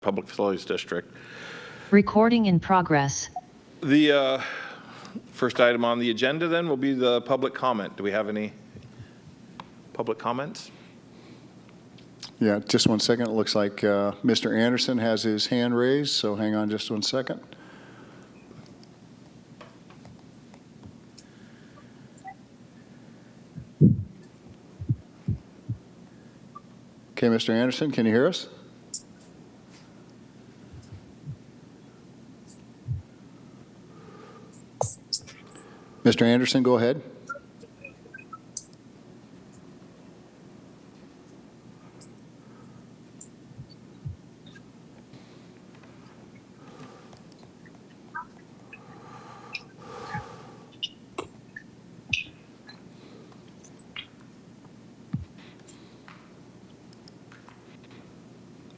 Public Facilities District. Recording in progress. The first item on the agenda then will be the public comment. Do we have any public comments? Yeah, just 1 second. It looks like Mr. Anderson has his hand raised, so hang on just 1 second. Okay, Mr. Anderson, can you hear us? Mr. Anderson, go ahead.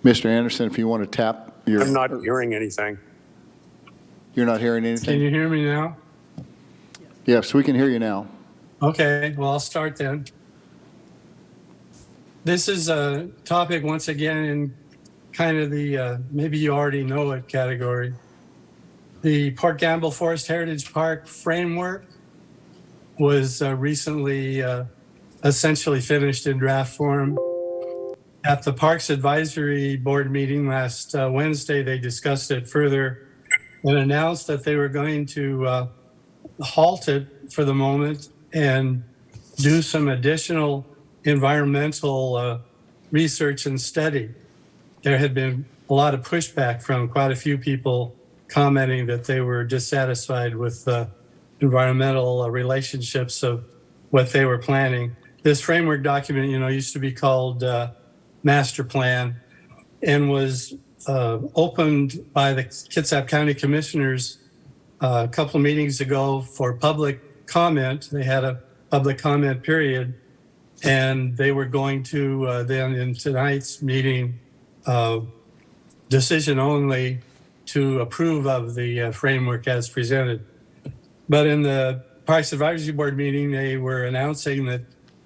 Mr. Anderson, if you want to tap your... I'm not hearing anything. You're not hearing anything? Can you hear me now? Yes, we can hear you now. Okay, well, I'll start then. This is a topic, once again, in kind of the maybe you already know it category. The Port Gamble Forest Heritage Park framework was recently essentially finished in draft form. At the Parks Advisory Board meeting last Wednesday, they discussed it further and announced that they were going to halt it for the moment and do some additional environmental research and study. There had been a lot of pushback from quite a few people commenting that they were dissatisfied with the environmental relationships of what they were planning. This framework document, used to be called Master Plan and was opened by the Kitsap County Commissioners a couple of meetings ago for public comment. They had a public comment period, and they were going to then in tonight's meeting decision only to approve of the framework as presented. But in the Parks Advisory Board meeting, they were announcing that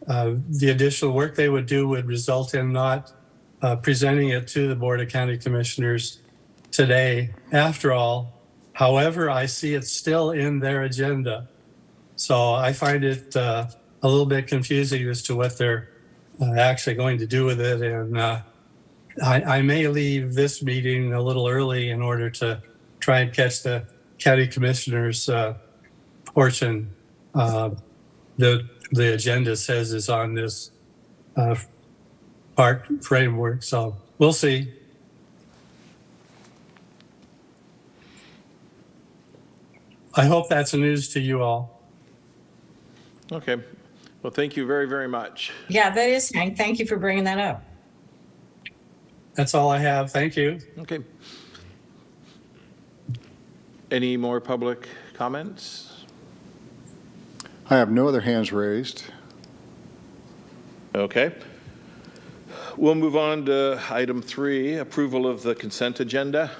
the additional work they would do would result in not presenting it to the Board of County Commissioners today. After all, however, I see it still in their agenda. So I find it a little bit confusing as to what they're actually going to do with it. And I may leave this meeting a little early in order to try and catch the county commissioners portion. The agenda says is on this park framework. So we'll see. I hope that's news to you all. Okay. Well, thank you very, very much. Yeah, that is, Hank. Thank you for bringing that up. That's all I have. Thank you. Okay. Any more public comments? I have no other hands raised. Okay. We'll move on to item 3, approval of the consent agenda.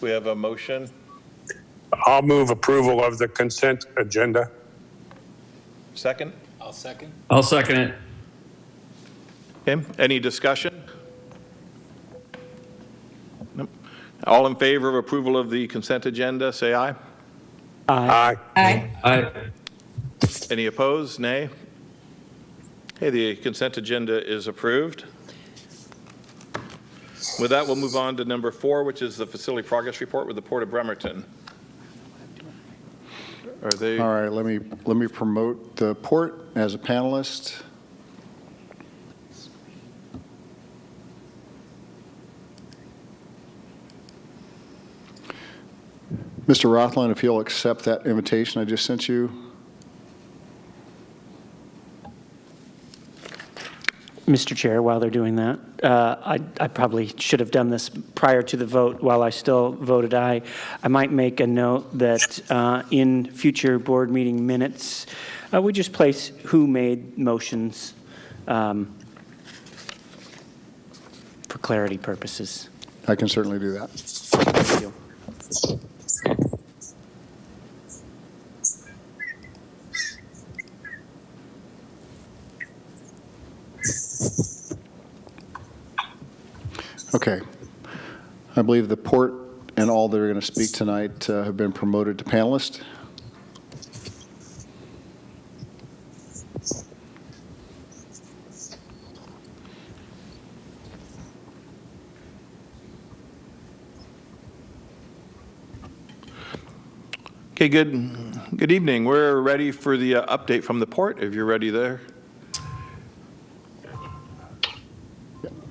We have a motion. I'll move approval of the consent agenda. Second? I'll second it. Okay. Any discussion? Nope. All in favor of approval of the consent agenda, say aye. Aye. Aye. Aye. Any opposed? Nay. Okay, the consent agenda is approved. With that, we'll move on to number 4, which is the facility progress report with the Port of Bremerton. Are they? All right, let me promote the port as a panelist. Mr. Rothland, if you'll accept that invitation I just sent you. Mr. Chair, while they're doing that, I probably should have done this prior to the vote while I still voted aye. I might make a note that in future board meeting minutes, we just place who made motions for clarity purposes. I can certainly do that. Thank you. Okay. I believe the port and all that are going to speak tonight have been promoted to panelists. Okay, good evening. We're ready for the update from the port, if you're ready there.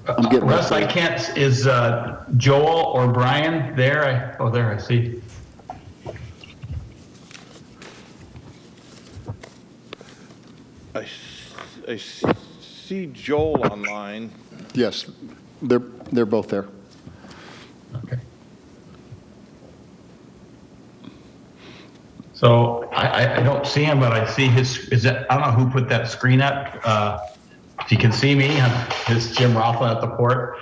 I'm getting Russ, ready. I can't, is Joel or Brian there? Oh, there, I see. I see Joel online. Yes, they're both there. Okay. So I don't see him, but I see his, I don't know who put that screen up. If you can see me, it's Jim Rothland at the port,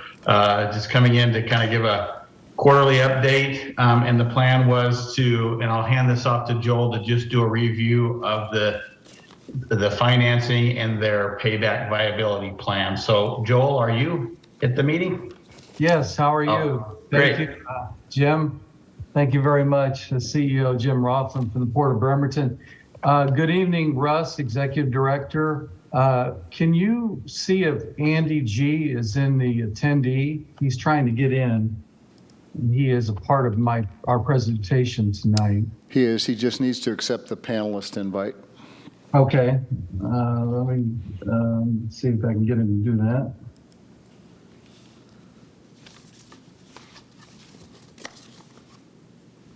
just coming in to kind of give a quarterly update. And the plan was to, and I'll hand this off to Joel to just do a review of the financing and their payback viability plan. So Joel, are you at the meeting? Yes, how are you? Oh, Thank great. you, Jim. Thank you very much, CEO Jim Rothland from the Port of Bremerton. Good evening, Russ, Executive Director. Can you see if Andy G is in the attendee? He's trying to get in. He is a part of our presentation tonight. He is. He just needs to accept the panelist invite. Okay, let me see if I can get him to do that.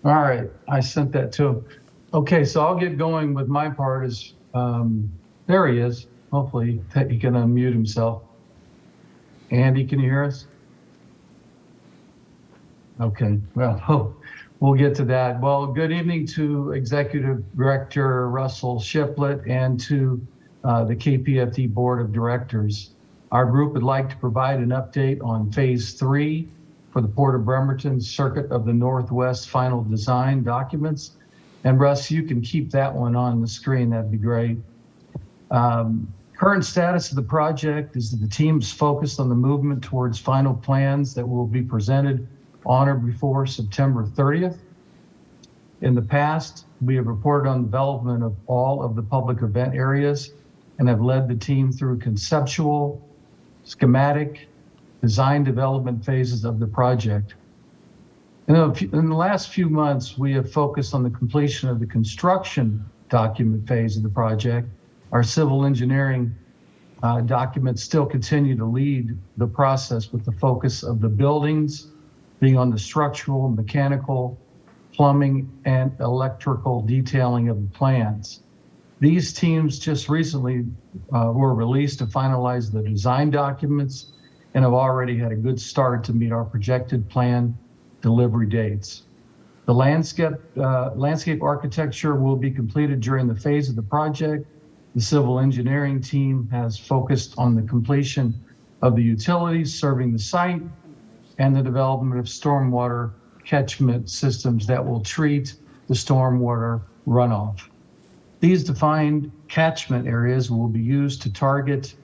All right, I sent that to him. Okay, so I'll get going with my part. There he is. Hopefully he can unmute himself. Andy, can you hear us? Okay, well, we'll get to that. Well, good evening to Executive Director Russell Shiplet and to the KPFD Board of Directors. Our group would like to provide an update on Phase 3 for the Port of Bremerton Circuit of the Northwest final design documents. And Russ, you can keep that one on the screen. That'd be great. Current status of the project is that the team's focused on the movement towards final plans that will be presented on or before September 30th. In the past, we have reported on development of all of the public event areas and have led the team through conceptual, schematic, design development phases of the project. In the last few months, we have focused on the completion of the construction document phase of the project. Our civil engineering documents still continue to lead the process with the focus of the buildings being on the structural, mechanical, plumbing, and electrical detailing of the plans. These teams just recently were released to finalize the design documents and have already had a good start to meet our projected plan delivery dates. The landscape architecture will be completed during the phase of the project. The civil engineering team has focused on the completion of the utilities serving the site and the development of stormwater catchment systems that will treat the stormwater runoff. These defined catchment areas will be used to target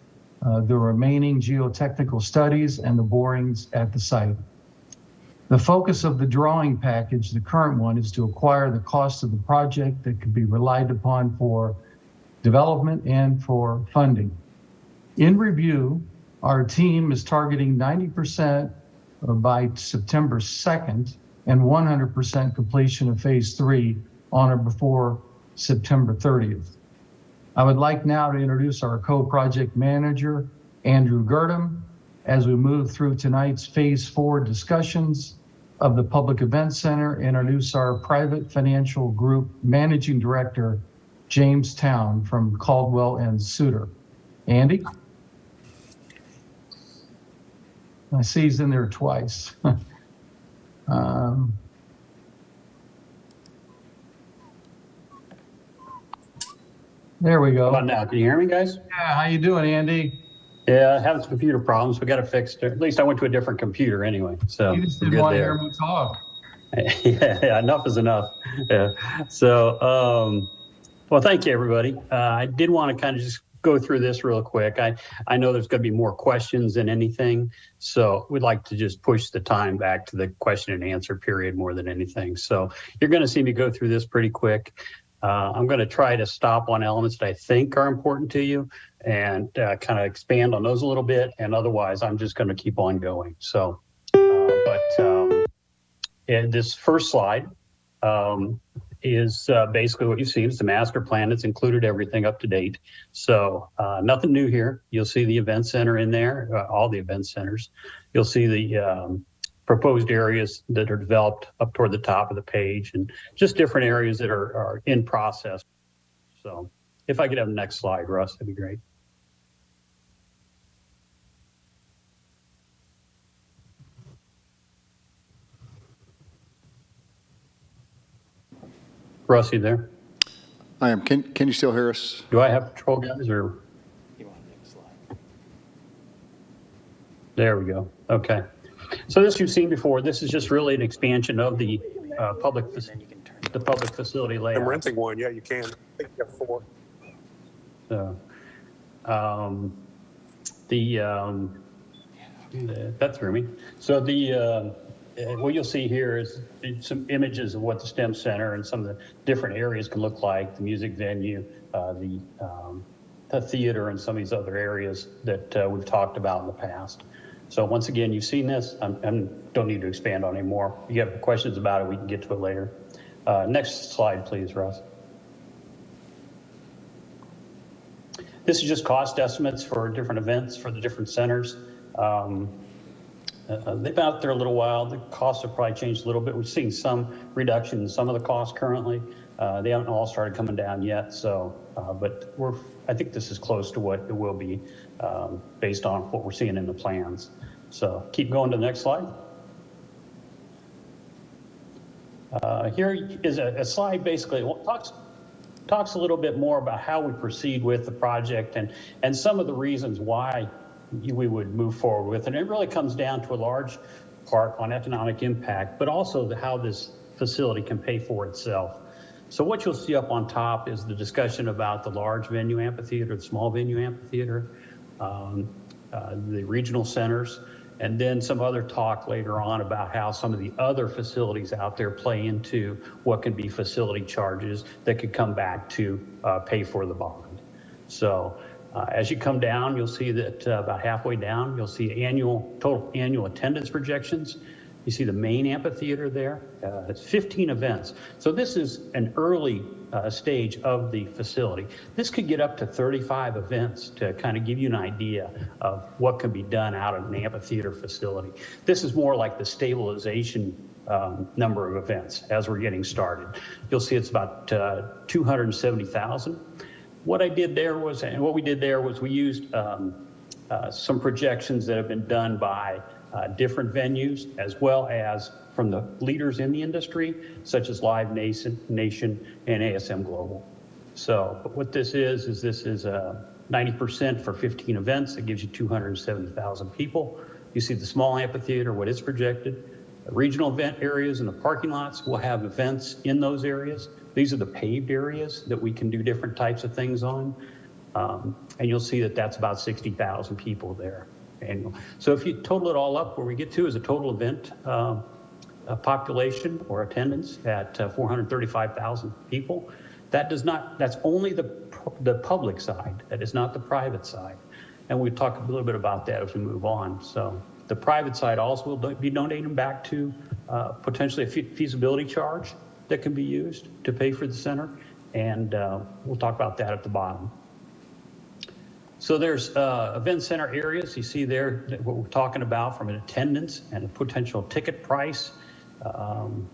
the remaining geotechnical studies and the borings at the site. The focus of the drawing package, the current one, is to acquire the cost of the project that could be relied upon for development and for funding. In review, our team is targeting 90% by September 2nd and 100% completion of Phase 3 on or before September 30th. I would like now to introduce our co-project manager, Andrew Girdham, as we move through tonight's Phase 4 discussions of the Public Event Center, introduce our private financial group managing director, James Town from Caldwell and Suter. Andy? I see he's in there twice. There we How go. about now? Can you hear me, guys? Yeah, how you doing, Andy? Yeah, having some computer problems. We got it fixed. At least I went to a different computer anyway. So You just we're didn't good want to there. hear me talk. Yeah, enough is enough. Yeah. So, well, thank you, everybody. I did want to kind of just go through this real quick. I know there's going to be more questions than anything, so we'd like to just push the time back to the question and answer period more than anything. So you're going to see me go through this pretty quick. I'm going to try to stop on elements that I think are important to you and kind of expand on those a little bit, and otherwise I'm just going to keep on going. So, and this first slide is basically what you've seen. It's the master plan. It's included everything up to date. So nothing new here. You'll see the event center in there, all the event centers. You'll see the proposed areas that are developed up toward the top of the page, and just different areas that are in process. So if I could have the next slide, Russ, that'd be great. Russ, you there? I am. Can you still hear us? Do I have control, guys, or? There we go. Okay. So this you've seen before. This is just really an expansion of the public facility layout. I'm renting one. Yeah, you can. I think you have 4. So, that threw me. So what you'll see here is some images of what the STEM Center and some of the different areas can look like, the music venue, the theater, and some of these other areas that we've talked about in the past. So once again, you've seen this. I don't need to expand on it anymore. If you have questions about it, we can get to it later. Next slide, please, Russ. This is just cost estimates for different events for the different centers. They've been out there a little while. The costs have probably changed a little bit. We're seeing some reduction in some of the costs currently. They haven't all started coming down yet. So, but I think this is close to what it will be based on what we're seeing in the plans. So keep going to the next slide. Here is a slide basically talks a little bit more about how we proceed with the project and some of the reasons why we would move forward with it. And it really comes down to a large part on economic impact, but also how this facility can pay for itself. So what you'll see up on top is the discussion about the large venue amphitheater, the small venue amphitheater, the regional centers, and then some other talk later on about how some of the other facilities out there play into what can be facility charges that could come back to pay for the bond. So as you come down, you'll see that about halfway down, you'll see total annual attendance projections. You see the main amphitheater there. It's 15 events. So this is an early stage of the facility. This could get up to 35 events to kind of give you an idea of what can be done out of an amphitheater facility. This is more like the stabilization number of events as we're getting started. You'll see it's about 270,000. What we did there was we used some projections that have been done by different venues, as well as from the leaders in the industry, such as Live Nation and ASM Global. So but what this is 90% for 15 events. It gives you 270,000 people. You see the small amphitheater, what it's projected. The regional event areas and the parking lots will have events in those areas. These are the paved areas that we can do different types of things on. And you'll see that that's about 60,000 people there annual. So if you total it all up, where we get to is a total event population or attendance at 435,000 people. That's only the public side. That is not the private side. And we'll talk a little bit about that as we move on. So the private side also will be donating back to potentially a feasibility charge that can be used to pay for the center. And we'll talk about that at the bottom. So there's event center areas. You see there what we're talking about from an attendance and a potential ticket price,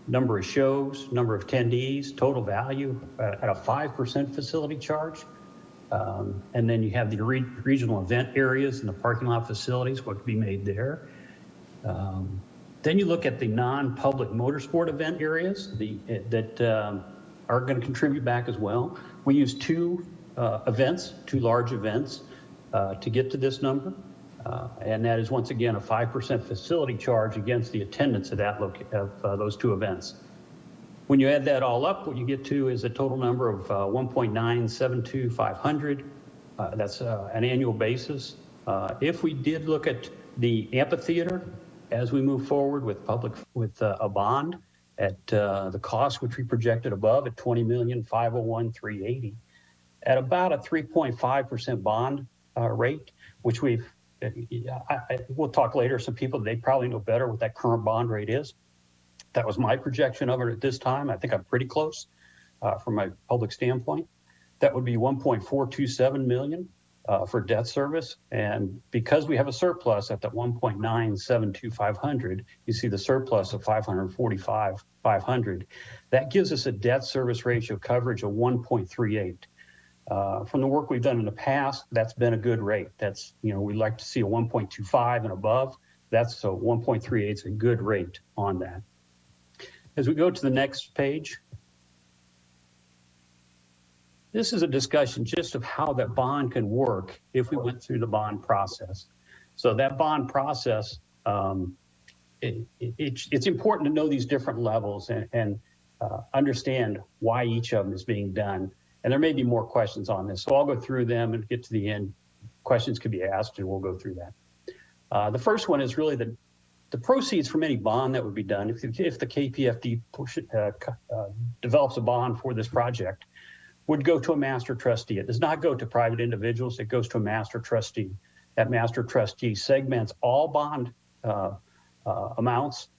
number of shows, number of attendees, total value at a 5% facility charge. And then you have the regional event areas and the parking lot facilities, what could be made there. Then you look at the non-public motorsport event areas that are going to contribute back as well. We use two large events to get to this number. And that is, once again, a 5% facility charge against the attendance of those two events. When you add that all up, what you get to is a total number of 1.972500 That's an annual basis. If we did look at the amphitheater as we move forward with a bond at the cost which we projected above at $20,501,380, at about a 3.5% bond rate, which we'll talk later. Some people, they probably know better what that current bond rate is. That was my projection of it at this time. I think I'm pretty close from my public standpoint. That would be 1.427 million for debt service. And because we have a surplus at that 1.972500, you see the surplus of 545,500. That gives us a debt service ratio coverage of 1.38. From the work we've done in the past, that's been a good rate. That's, we'd like to see a 1.25 and above. That's so 1.38 is a good rate on that. As we go to the next page, this is a discussion just of how that bond can work if we went through the bond process. So that bond process, it's important to know these different levels and understand why each of them is being done. And there may be more questions on this. So I'll go through them and get to the end. Questions could be asked and we'll go through that. The first one is really the proceeds from any bond that would be done. If the KPFD develops a bond for this project, would go to a master trustee. It does not go to private individuals. It goes to a master trustee. That master trustee segments all bond amounts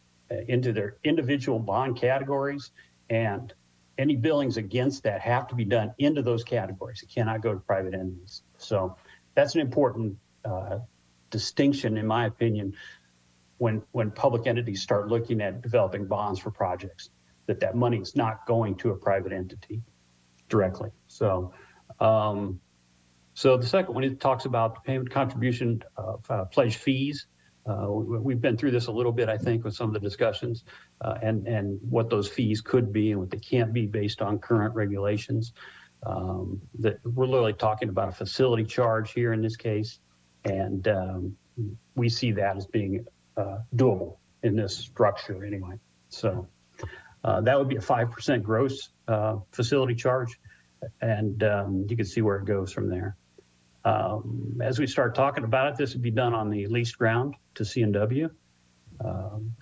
into their individual bond categories, and any billings against that have to be done into those categories. It cannot go to private entities. So that's an important distinction, in my opinion, when public entities start looking at developing bonds for projects, that money is not going to a private entity directly. So the second one, it talks about the payment contribution of pledged fees. We've been through this a little bit, I think, with some of the discussions and what those fees could be and what they can't be based on current regulations. That we're literally talking about a facility charge here in this case, and we see that as being doable in this structure anyway. So that would be a 5% gross facility charge, and you can see where it goes from there. As we start talking about it, this would be done on the leased ground to C&W,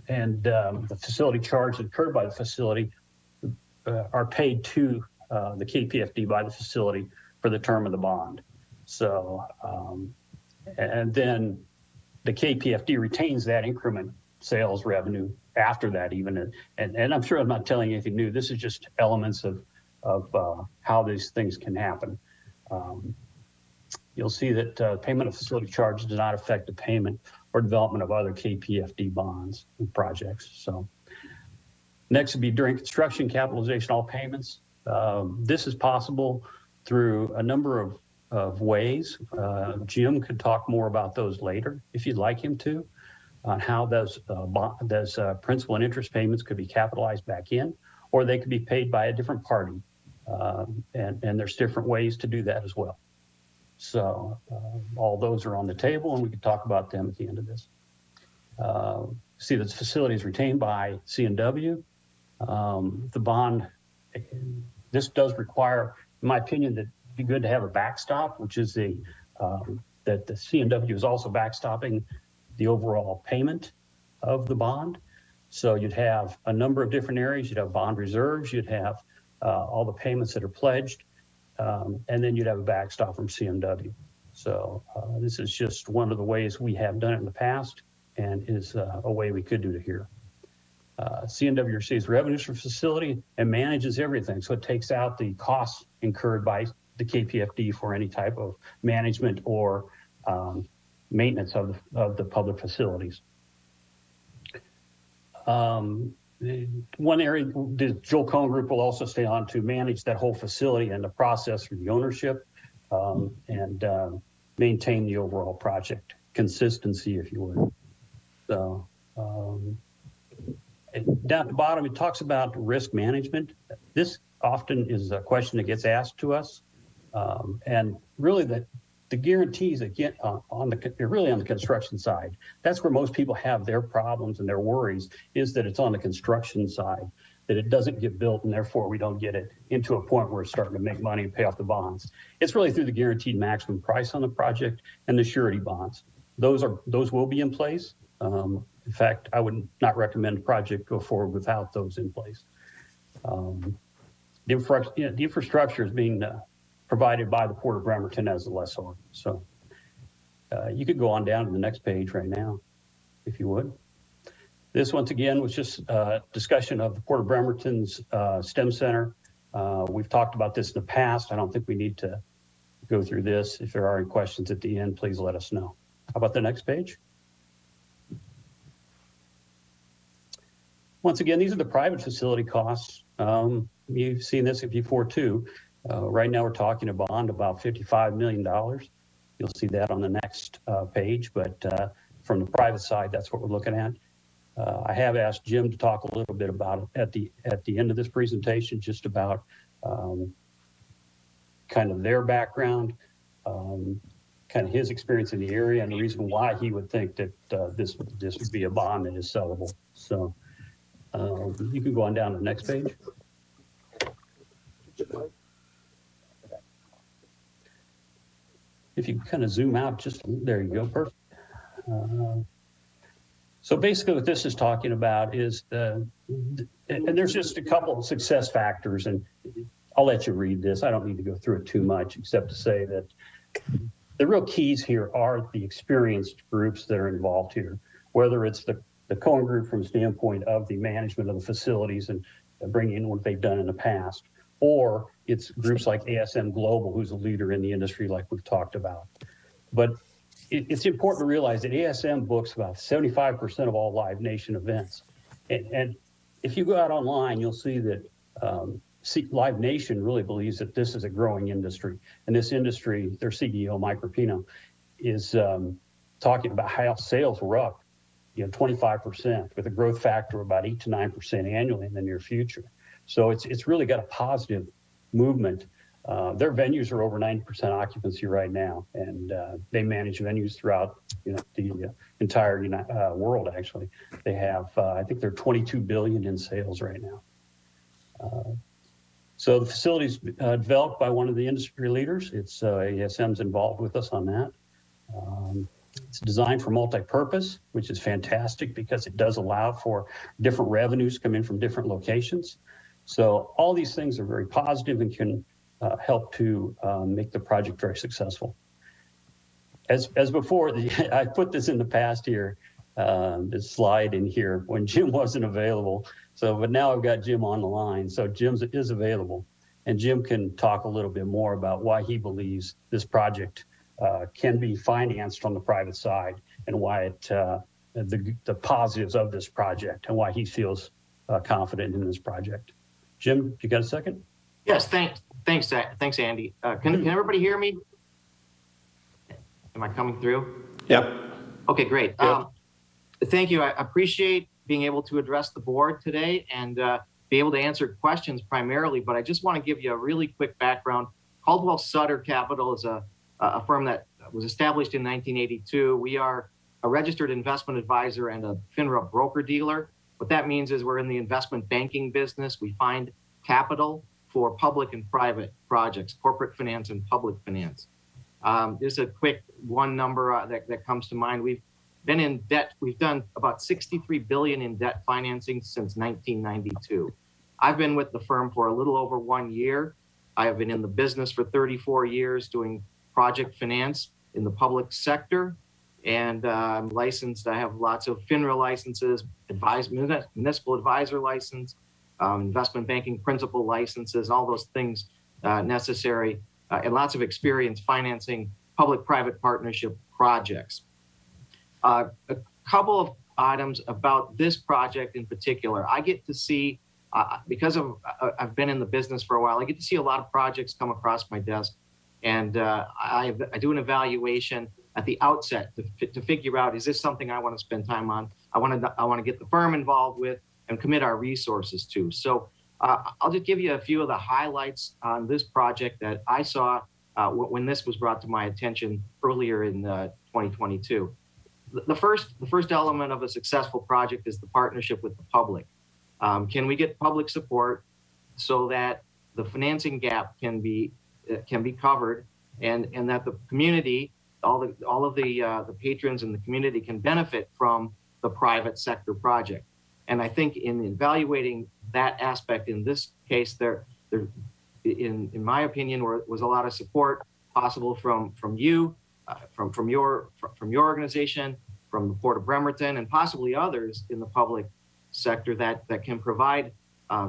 and the facility charge incurred by the facility are paid to the KPFD by the facility for the term of the bond. So, and then the KPFD retains that increment sales revenue after that even. And I'm sure I'm not telling you anything new. This is just elements of how these things can happen. You'll see that payment of facility charges does not affect the payment or development of other KPFD bonds and projects. So next would be during construction capitalization, all payments. This is possible through a number of ways. Jim could talk more about those later if you'd like him to, on how those principal and interest payments could be capitalized back in, or they could be paid by a different party. And there's different ways to do that as well. So all those are on the table, and we can talk about them at the end of this. See that the facility is retained by C&W. The bond, this does require, in my opinion, that it'd be good to have a backstop, which is that the C&W is also backstopping the overall payment of the bond. So you'd have a number of different areas. You'd have bond reserves. You'd have all the payments that are pledged. And then you'd have a backstop from C&W. So this is just one of the ways we have done it in the past, and is a way we could do it here. C&W receives revenues from facility and manages everything. So it takes out the costs incurred by the KPFD for any type of management or maintenance of the public facilities. One area, the Joel Cohen Group will also stay on to manage that whole facility and the process for the ownership, and maintain the overall project consistency, if you would. So down at the bottom, it talks about risk management. This often is a question that gets asked to us, and really the guarantees that get really on the construction side. That's where most people have their problems and their worries, is that it's on the construction side. that it doesn't get built and therefore we don't get it into a point where it's starting to make money and pay off the bonds. It's really through the guaranteed maximum price on the project and the surety bonds. Those will be in place. In fact, I would not recommend a project go forward without those in place. The infrastructure is being provided by the Port of Bremerton as the lessor. So you could go on down to the next page right now, if you would. This, once again, was just a discussion of the Port of Bremerton's STEM Center. We've talked about this in the past. I don't think we need to go through this. If there are any questions at the end, please let us know. How about the next page? Once again, these are the private facility costs. You've seen this before too. Right now we're talking a bond about $55 million. You'll see that on the next page, but from the private side, that's what we're looking at. I have asked Jim to talk a little bit about it at the end of this presentation, just about kind of their background, kind of his experience in the area, and the reason why he would think that this would be a bond that is sellable. So you can go on down to the next page. If you kind of zoom out, just there you go, perfect. So basically what this is talking about is and there's just a couple of success factors, and I'll let you read this. I don't need to go through it too much, except to say that the real keys here are the experienced groups that are involved here, whether it's the Cohen Group from the standpoint of the management of the facilities and bringing in what they've done in the past, or it's groups like ASM Global, who's a leader in the industry like we've talked about. But it's important to realize that ASM books about 75% of all Live Nation events. And if you go out online, you'll see that Live Nation really believes that this is a growing industry. And this industry, their CEO, Mike Rapino, is talking about how sales were up 25% with a growth factor of about 8 to 9% annually in the near future. So it's really got a positive movement. Their venues are over 90% occupancy right now, and they manage venues throughout the entire world. Actually, they have I think they're 22 billion in sales right now. So the facility's developed by one of the industry leaders. It's ASM's involved with us on that. It's designed for multi-purpose, which is fantastic because it does allow for different revenues come in from different locations. So all these things are very positive and can help to make the project very successful. As before, I put this in the past here, this slide in here when Jim wasn't available. But now I've got Jim on the line. So Jim is available, and Jim can talk a little bit more about why he believes this project can be financed on the private side, and why the positives of this project, and why he feels confident in this project. Jim, you got a second? Yes, thanks, Andy. Can everybody hear me? Am I coming through? Yep. Okay, great. Yep. Thank you. I appreciate being able to address the board today and be able to answer questions primarily, but I just want to give you a really quick background. Caldwell Sutter Capital is a firm that was established in 1982. We are a registered investment advisor and a FINRA broker-dealer. What that means is we're in the investment banking business. We find capital for public and private projects, corporate finance and public finance. Just a quick one number that comes to mind. We've been in debt. We've done about $63 billion in debt financing since 1992. I've been with the firm for a little over 1 year. I have been in the business for 34 years doing project finance in the public sector. And I'm licensed. I have lots of FINRA licenses, municipal advisor license, investment banking principal licenses, all those things necessary, and lots of experience financing public-private partnership projects. A couple of items about this project in particular. I get to see, because I've been in the business for a while, I get to see a lot of projects come across my desk, and I do an evaluation at the outset to figure out, is this something I want to spend time on? I want to get the firm involved with and commit our resources to. So I'll just give you a few of the highlights on this project that I saw when this was brought to my attention earlier in 2022. The first element of a successful project is the partnership with the public. Can we get public support so that the financing gap can be covered, and that the community, all of the patrons in the community can benefit from the private sector project? And I think in evaluating that aspect in this case, there in my opinion, was a lot of support possible from you, from your organization, from the Port of Bremerton, and possibly others in the public sector that can provide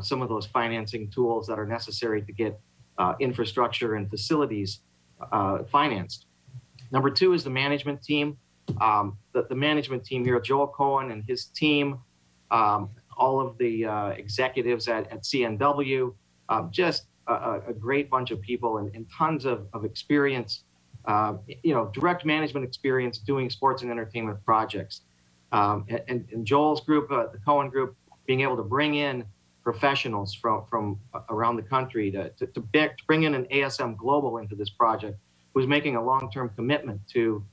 some of those financing tools that are necessary to get infrastructure and facilities financed. Number two is the management team. The management team here, Joel Cohen and his team, all of the executives at CNW, just a great bunch of people and tons of experience, direct management experience doing sports and entertainment projects. And Joel's group, the Cohen group, being able to bring in professionals from around the country to bring in an ASM Global into this project, who's making a long-term commitment to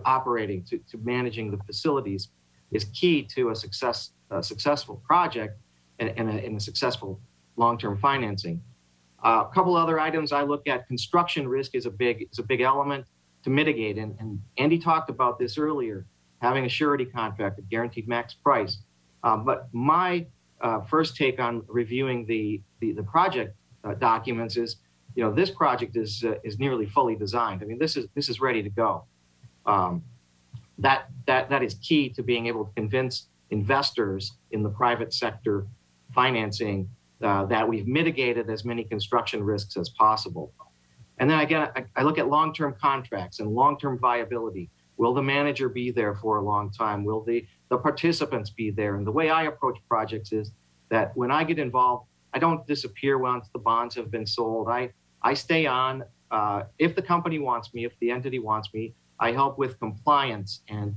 operating, to managing the facilities, is key to a successful project and a successful long-term financing. A couple other items I look at: construction risk is a big element to mitigate, and Andy talked about this earlier, having a surety contract, a guaranteed max price. But my first take on reviewing the project documents is, this project is nearly fully designed. I mean, this is ready to go. That is key to being able to convince investors in the private sector financing that we've mitigated as many construction risks as possible. And then again, I look at long-term contracts and long-term viability. Will the manager be there for a long time? Will the participants be there? And the way I approach projects is that when I get involved, I don't disappear once the bonds have been sold. I stay on. If the company wants me, if the entity wants me, I help with compliance and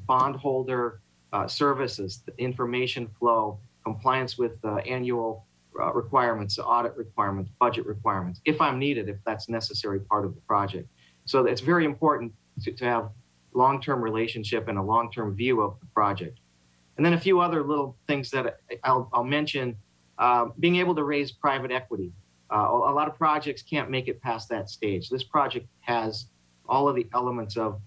bondholder services, the information flow, compliance with annual requirements, audit requirements, budget requirements, if I'm needed, if that's necessary part of the project. So it's very important to have long-term relationship and a long-term view of the project. And then a few other little things that I'll mention, being able to raise private equity. A lot of projects can't make it past that stage. This project has all of the elements of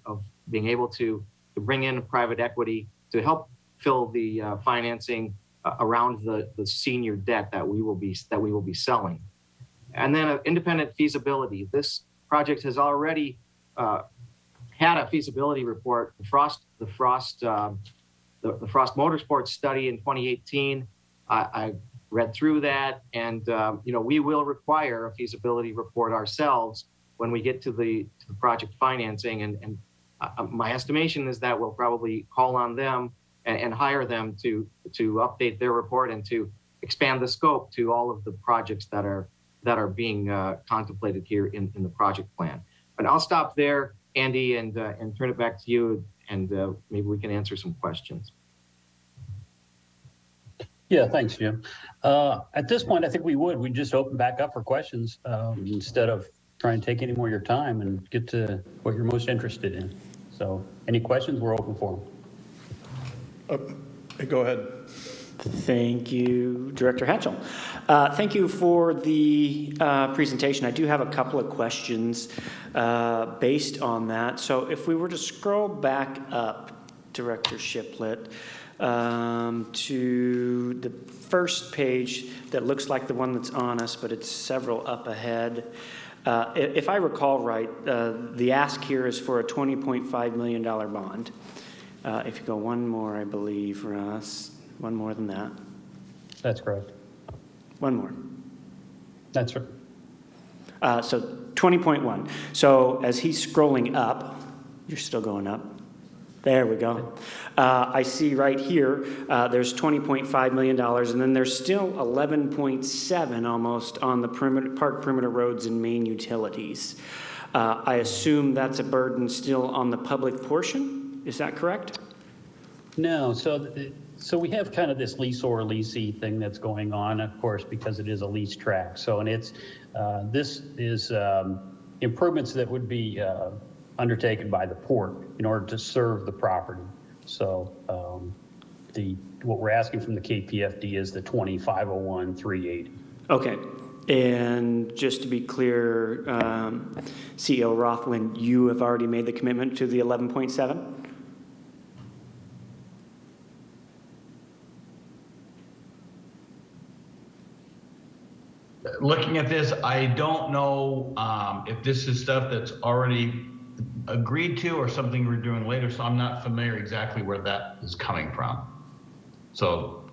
being able to bring in private equity to help fill the financing around the senior debt that we will be selling. And then independent feasibility. This project has already had a feasibility report. The Frost Motorsports study in 2018. I read through that, and we will require a feasibility report ourselves when we get to the project financing. And my estimation is that we'll probably call on them and hire them to update their report and to expand the scope to all of the projects that are being contemplated here in the project plan. But I'll stop there, Andy, and turn it back to you, and maybe we can answer some questions. Yeah, thanks, Jim. At this point, I think we'd just open back up for questions instead of trying to take any more of your time and get to what you're most interested in. So any questions, we're open for them. Go ahead. Thank you, Director Hatchell. Thank you for the presentation. I do have a couple of questions based on that. So if we were to scroll back up, Director Shiplett, to the first page that looks like the one that's on us, but it's several up ahead. If I recall right, the ask here is for a $20.5 million bond. If you go one more, I believe, Russ, one more than that. That's correct. One more. That's right. So 20.1. So as he's scrolling up, you're still going up. There we go. I see right here, there's $20.5 million, and then there's still 11.7 almost on the park perimeter roads and main utilities. I assume that's a burden still on the public portion. Is that correct? No. So we have kind of this leaseor leasee thing that's going on, of course, because it is a lease track. So, and it's this is improvements that would be undertaken by the port in order to serve the property. So what we're asking from the KPFD is the 2501,380. Okay. And just to be clear, CEO Rothland, you have already made the commitment to the 11.7? Looking at this, I don't know if this is stuff that's already agreed to or something we're doing later, so I'm not familiar exactly where that is coming from. So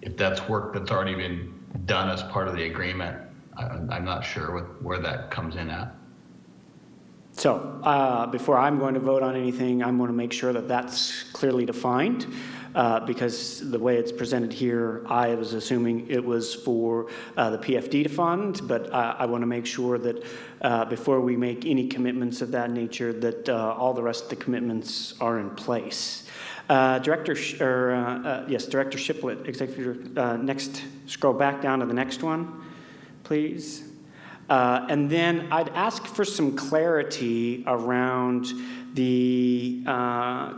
if that's work that's already been done as part of the agreement, I'm not sure where that comes in at. So before I'm going to vote on anything, I'm going to make sure that that's clearly defined. Because the way it's presented here, I was assuming it was for the PFD to fund, but I want to make sure that before we make any commitments of that nature, that all the rest of the commitments are in place. Director Shiplet, Executive, next, scroll back down to the next one, please. And then I'd ask for some clarity around the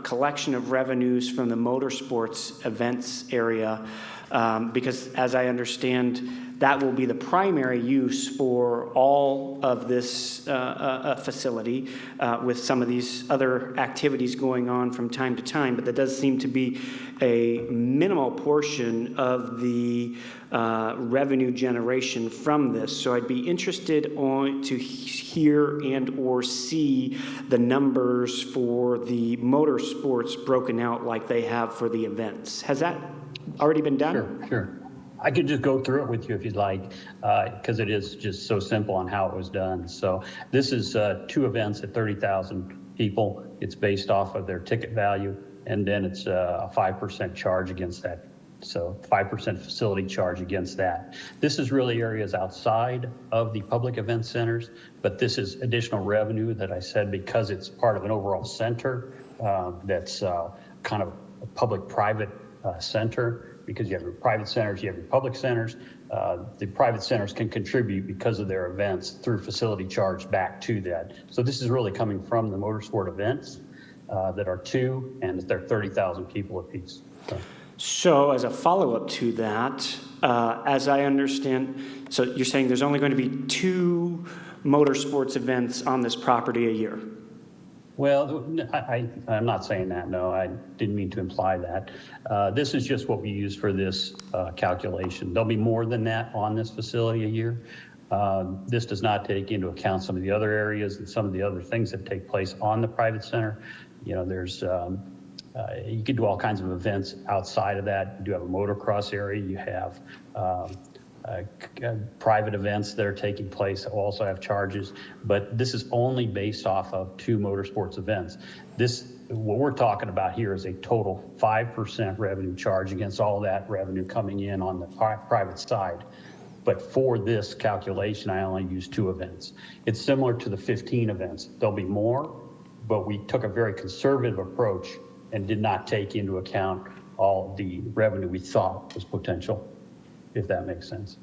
collection of revenues from the motorsports events area, because as I understand, that will be the primary use for all of this facility, with some of these other activities going on from time to time, but that does seem to be a minimal portion of the revenue generation from this. So I'd be interested to hear and or see the numbers for the motorsports broken out like they have for the events. Has that already been done? Sure. I could just go through it with you if you'd like, because it is just so simple on how it was done. So this is 2 events at 30,000 people. It's based off of their ticket value, and then it's a 5% charge against that. So 5% facility charge against that. This is really areas outside of the public event centers, but this is additional revenue that I said because it's part of an overall center that's kind of a public-private center. Because you have your private centers, you have your public centers. The private centers can contribute because of their events through facility charge back to that. So this is really coming from the motorsport events that are 2, and they're 30,000 people apiece. So as a follow-up to that, as I understand, so you're saying there's only going to be 2 motorsports events on this property a year? Well, I'm not saying that, no, I didn't mean to imply that. This is just what we use for this calculation. There'll be more than that on this facility a year. This does not take into account some of the other areas and some of the other things that take place on the private center. You know, there's, you can do all kinds of events outside of that. You do have a motocross area, you have private events that are taking place that also have charges, but this is only based off of 2 motorsports events. What we're talking about here is a total 5% revenue charge against all that revenue coming in on the private side. But for this calculation, I only use 2 events. It's similar to the 15 events. There'll be more, but we took a very conservative approach and did not take into account all the revenue we thought was potential, if that makes sense.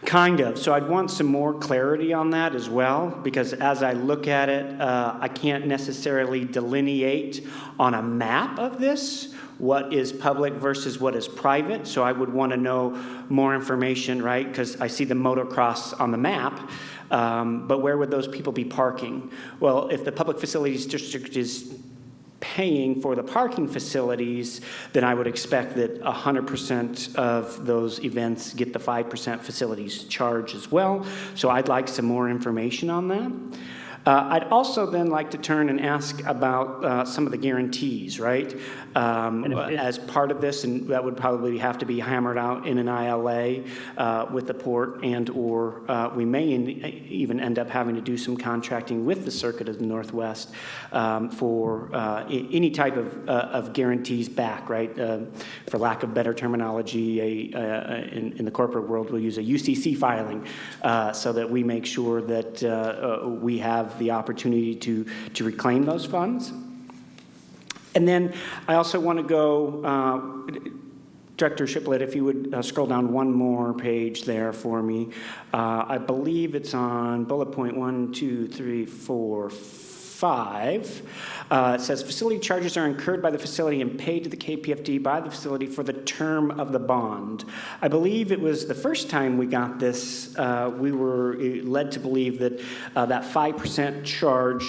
Kind of. So I'd want some more clarity on that as well, because as I look at it, I can't necessarily delineate on a map of this what is public versus what is private. So I would want to know more information, right? Because I see the motocross on the map, but where would those people be parking? Well, if the public facilities district is paying for the parking facilities, then I would expect that 100% of those events get the 5% facilities charge as well. So I'd like some more information on that. I'd also then like to turn and ask about some of the guarantees, right? As part of this, and that would probably have to be hammered out in an ILA with the port, and or we may even end up having to do some contracting with the Circuit of the Northwest for any type of guarantees back, right? For lack of better terminology, in the corporate world, we'll use a UCC filing so that we make sure that we have the opportunity to reclaim those funds. And then I also want to go, Director Shiplet, if you would scroll down one more page there for me. I believe it's on bullet point 1, 2, 3, 4, 5. It says facility charges are incurred by the facility and paid to the KPFD by the facility for the term of the bond. I believe it was the first time we got this, we were led to believe that that 5% charge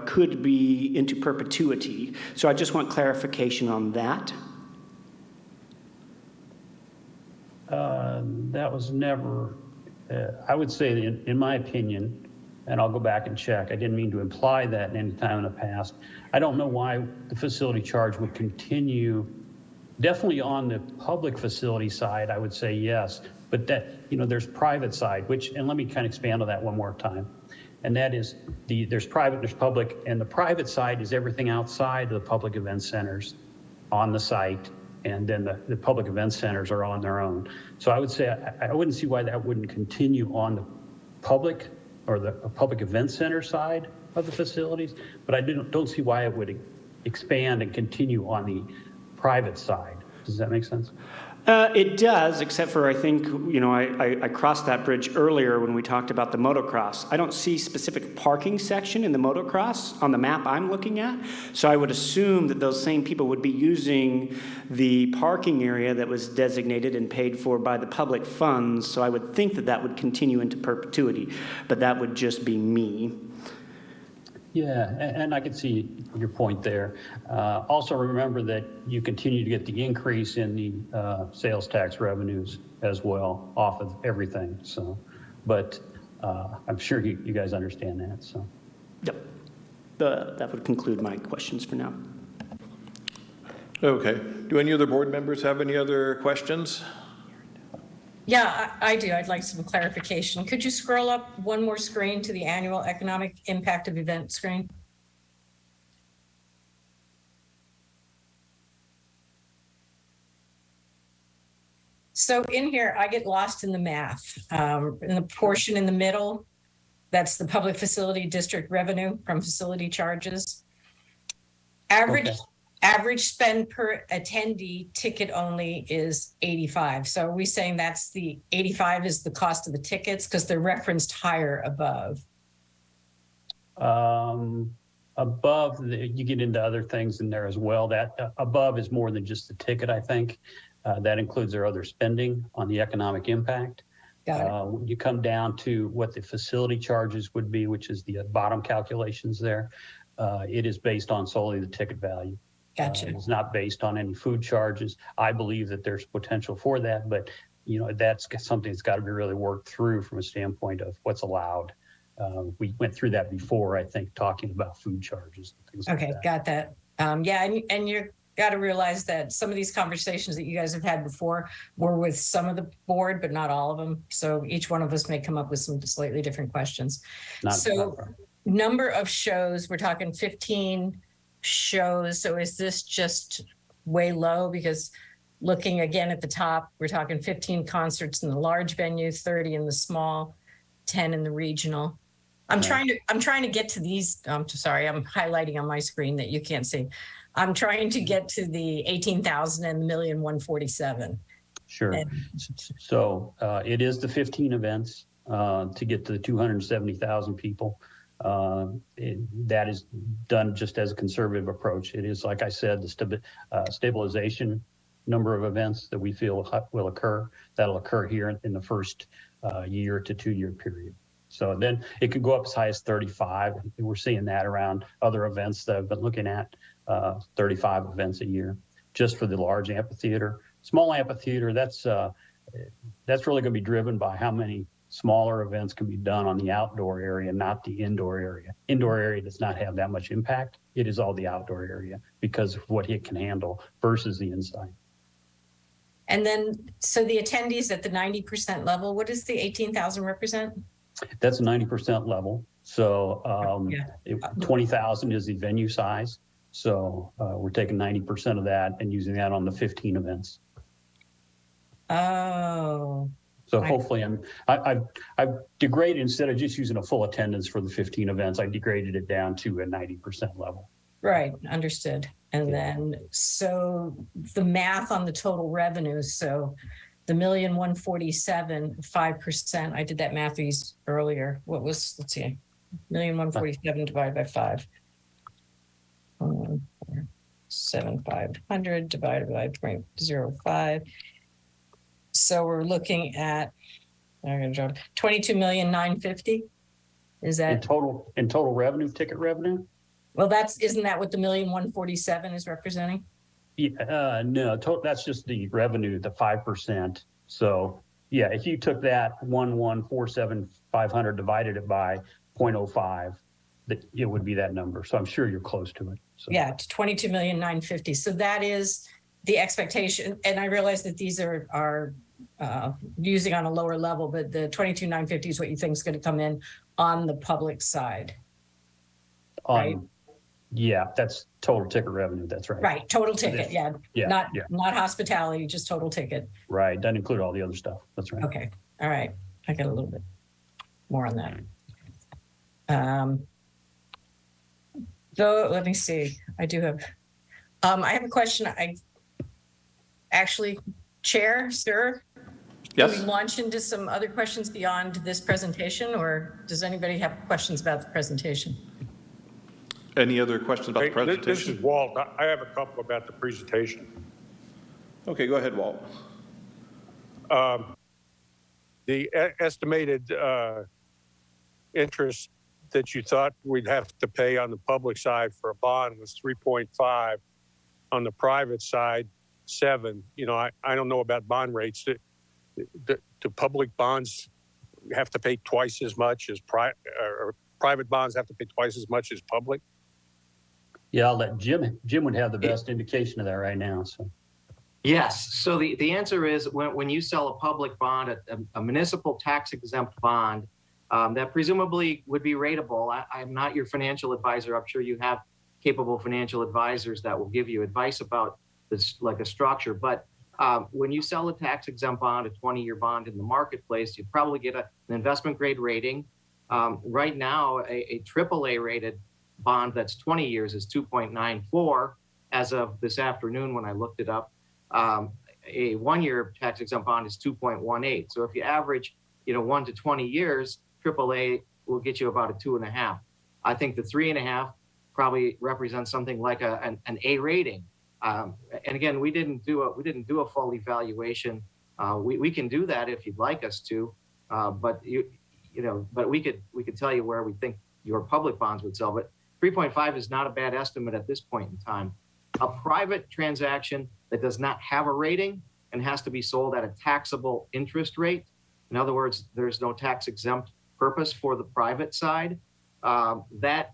could be into perpetuity. So I just want clarification on that. That was never, I would say, in my opinion, and I'll go back and check, I didn't mean to imply that in any time in the past. I don't know why the facility charge would continue. Definitely on the public facility side, I would say yes, but that, there's private side, and let me kind of expand on that one more time. And that is, there's private, there's public, and the private side is everything outside of the public event centers on the site, and then the public event centers are on their own. So I would say, I wouldn't see why that wouldn't continue on the public or the public event center side of the facilities, but I don't see why it would expand and continue on the private side. Does that make sense? It does, except for I think, I crossed that bridge earlier when we talked about the motocross. I don't see specific parking section in the motocross on the map I'm looking at, so I would assume that those same people would be using the parking area that was designated and paid for by the public funds, so I would think that that would continue into perpetuity, but that would just be me. Yeah, and I can see your point there. Also remember that you continue to get the increase in the sales tax revenues as well off of everything. So, but I'm sure you guys understand that. So, yep, that would conclude my questions for now. Okay. Do any other board members have any other questions? Yeah, I do. I'd like some clarification. Could you scroll up one more screen to the annual economic impact of event screen? So in here, I get lost in the math. In the portion in the middle, that's the public facility district revenue from facility charges. Average spend per attendee ticket only is 85. So are we saying that's the 85 is the cost of the tickets because they're referenced higher above? Above, you get into other things in there as well. That above is more than just the ticket, I think. That includes their other spending on the economic impact. When you come down to what the facility charges would be, which is the bottom calculations there, it is based on solely the ticket value. Gotcha. It's not based on any food charges. I believe that there's potential for that, but that's something that's got to be really worked through from a standpoint of what's allowed. We went through that before, I think, talking about food charges and things like that. Okay, got that. Yeah, and you got to realize that some of these conversations that you guys have had before were with some of the board, but not all of them. So each one of us may come up with some slightly different questions. Number of shows, we're talking 15 shows. So is this just way low? Because looking again at the top, we're talking 15 concerts in the large venue, 30 in the small, 10 in the regional. I'm trying to get to these. I'm sorry, I'm highlighting on my screen that you can't see. I'm trying to get to the 18,000 and the 1,147,000. Sure. So it is the 15 events to get to the 270,000 people. That is done just as a conservative approach. It is, like I said, the stabilization number of events that we feel will occur. That'll occur here in the first year to 2 year period. So then it could go up as high as 35. We're seeing that around other events that I've been looking at, 35 events a year, just for the large amphitheater. Small amphitheater, that's really going to be driven by how many smaller events can be done on the outdoor area, not the indoor area. Indoor area does not have that much impact. It is all the outdoor area because of what it can handle versus the inside. And then, so the attendees at the 90% level, what does the 18,000 represent? That's a 90% level. So 20,000 is the venue size. So we're taking 90% of that and using that on the 15 events. Oh. So hopefully I've degraded, instead of just using a full attendance for the 15 events, I degraded it down to a 90% level. Right, understood. And then, so the math on the total revenue, so the 1,147,000, 5%, I did that math earlier. What was, let's see, 1,147 divided by 5. 7,500 divided by 0.05. So we're looking at, I'm going to drop 22,950,000. Is In that, total revenue, ticket revenue? well, isn't that what the 1,147,000 is representing? Yeah, no, that's just the revenue, the 5%. So yeah, if you took that 1,147,500 divided it by 0.05, it would be that number. So I'm sure you're close to it. So. Yeah, to 22,950,000. So that is the expectation. And I realize that these are using on a lower level, but the 22,950 is what you think is going to come in on the public side, right? Yeah, that's total ticket revenue. That's right. Right, total ticket. Yeah, not hospitality, just total ticket. Right, doesn't include all the other stuff. That's right. Okay, all right. I got a little bit more on that. So let me see. I have a question. Chair, sir. Yes. Can we launch into some other questions beyond this presentation, or does anybody have questions about the presentation? Any other questions about the This presentation? is Walt. I have a couple about the presentation. Okay, go ahead, Walt. The estimated interest that you thought we'd have to pay on the public side for a bond was 3.5. On the private side, 7. You know, I don't know about bond rates. Do public bonds have to pay twice as much as private bonds have to pay twice as much as public? Yeah, I'll let Jim would have the best indication of that right now. So. Yes. So the answer is when you sell a public bond, a municipal tax exempt bond, that presumably would be rateable. I'm not your financial advisor. I'm sure you have capable financial advisors that will give you advice about this, like a structure. But when you sell a tax exempt bond, a 20-year bond in the marketplace, you probably get an investment grade rating. Right now, a AAA rated bond that's 20 years is 2.94 as of this afternoon when I looked it up. A 1-year tax exempt bond is 2.18. So if you average, 1 to 20 years, AAA will get you about a 2.5. I think the 3.5 probably represents something like an A rating. And again, we didn't do a full evaluation. We can do that if you'd like us to, but but we could tell you where we think your public bonds would sell. But 3.5 is not a bad estimate at this point in time. A private transaction that does not have a rating and has to be sold at a taxable interest rate. In other words, there's no tax exempt purpose for the private side. That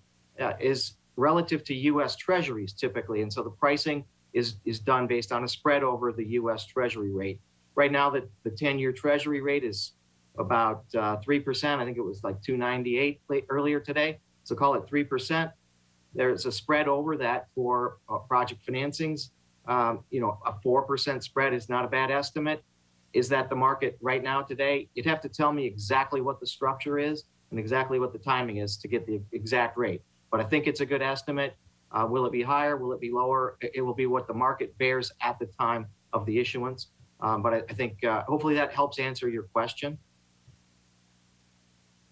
is relative to U.S. Treasuries typically. And so the pricing is done based on a spread over the U.S. Treasury rate. Right now, the 10-year Treasury rate is about 3%. I think it was like 2.98 earlier today. So call it 3%. There's a spread over that for project financings. A 4% spread is not a bad estimate. Is that the market right now today? You'd have to tell me exactly what the structure is and exactly what the timing is to get the exact rate. But I think it's a good estimate. Will it be higher? Will it be lower? It will be what the market bears at the time of the issuance. But I think hopefully that helps answer your question.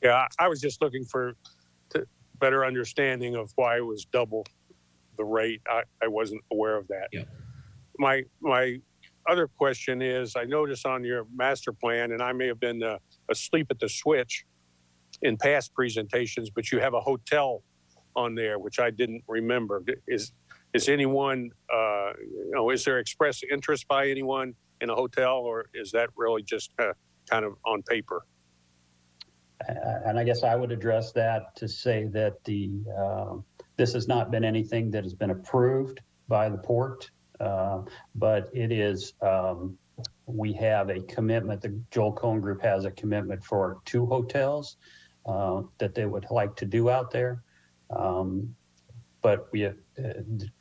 Yeah, I was just looking for better understanding of why it was double the rate. I wasn't aware of that. Yeah. My other question is, I noticed on your master plan, and I may have been asleep at the switch in past presentations, but you have a hotel on there, which I didn't remember. Is anyone, is there express interest by anyone in a hotel, or is that really just kind of on paper? And I guess I would address that to say that this has not been anything that has been approved by the port, but it is, we have a commitment, the Joel Cohen Group has a commitment for 2 hotels that they would like to do out there. But the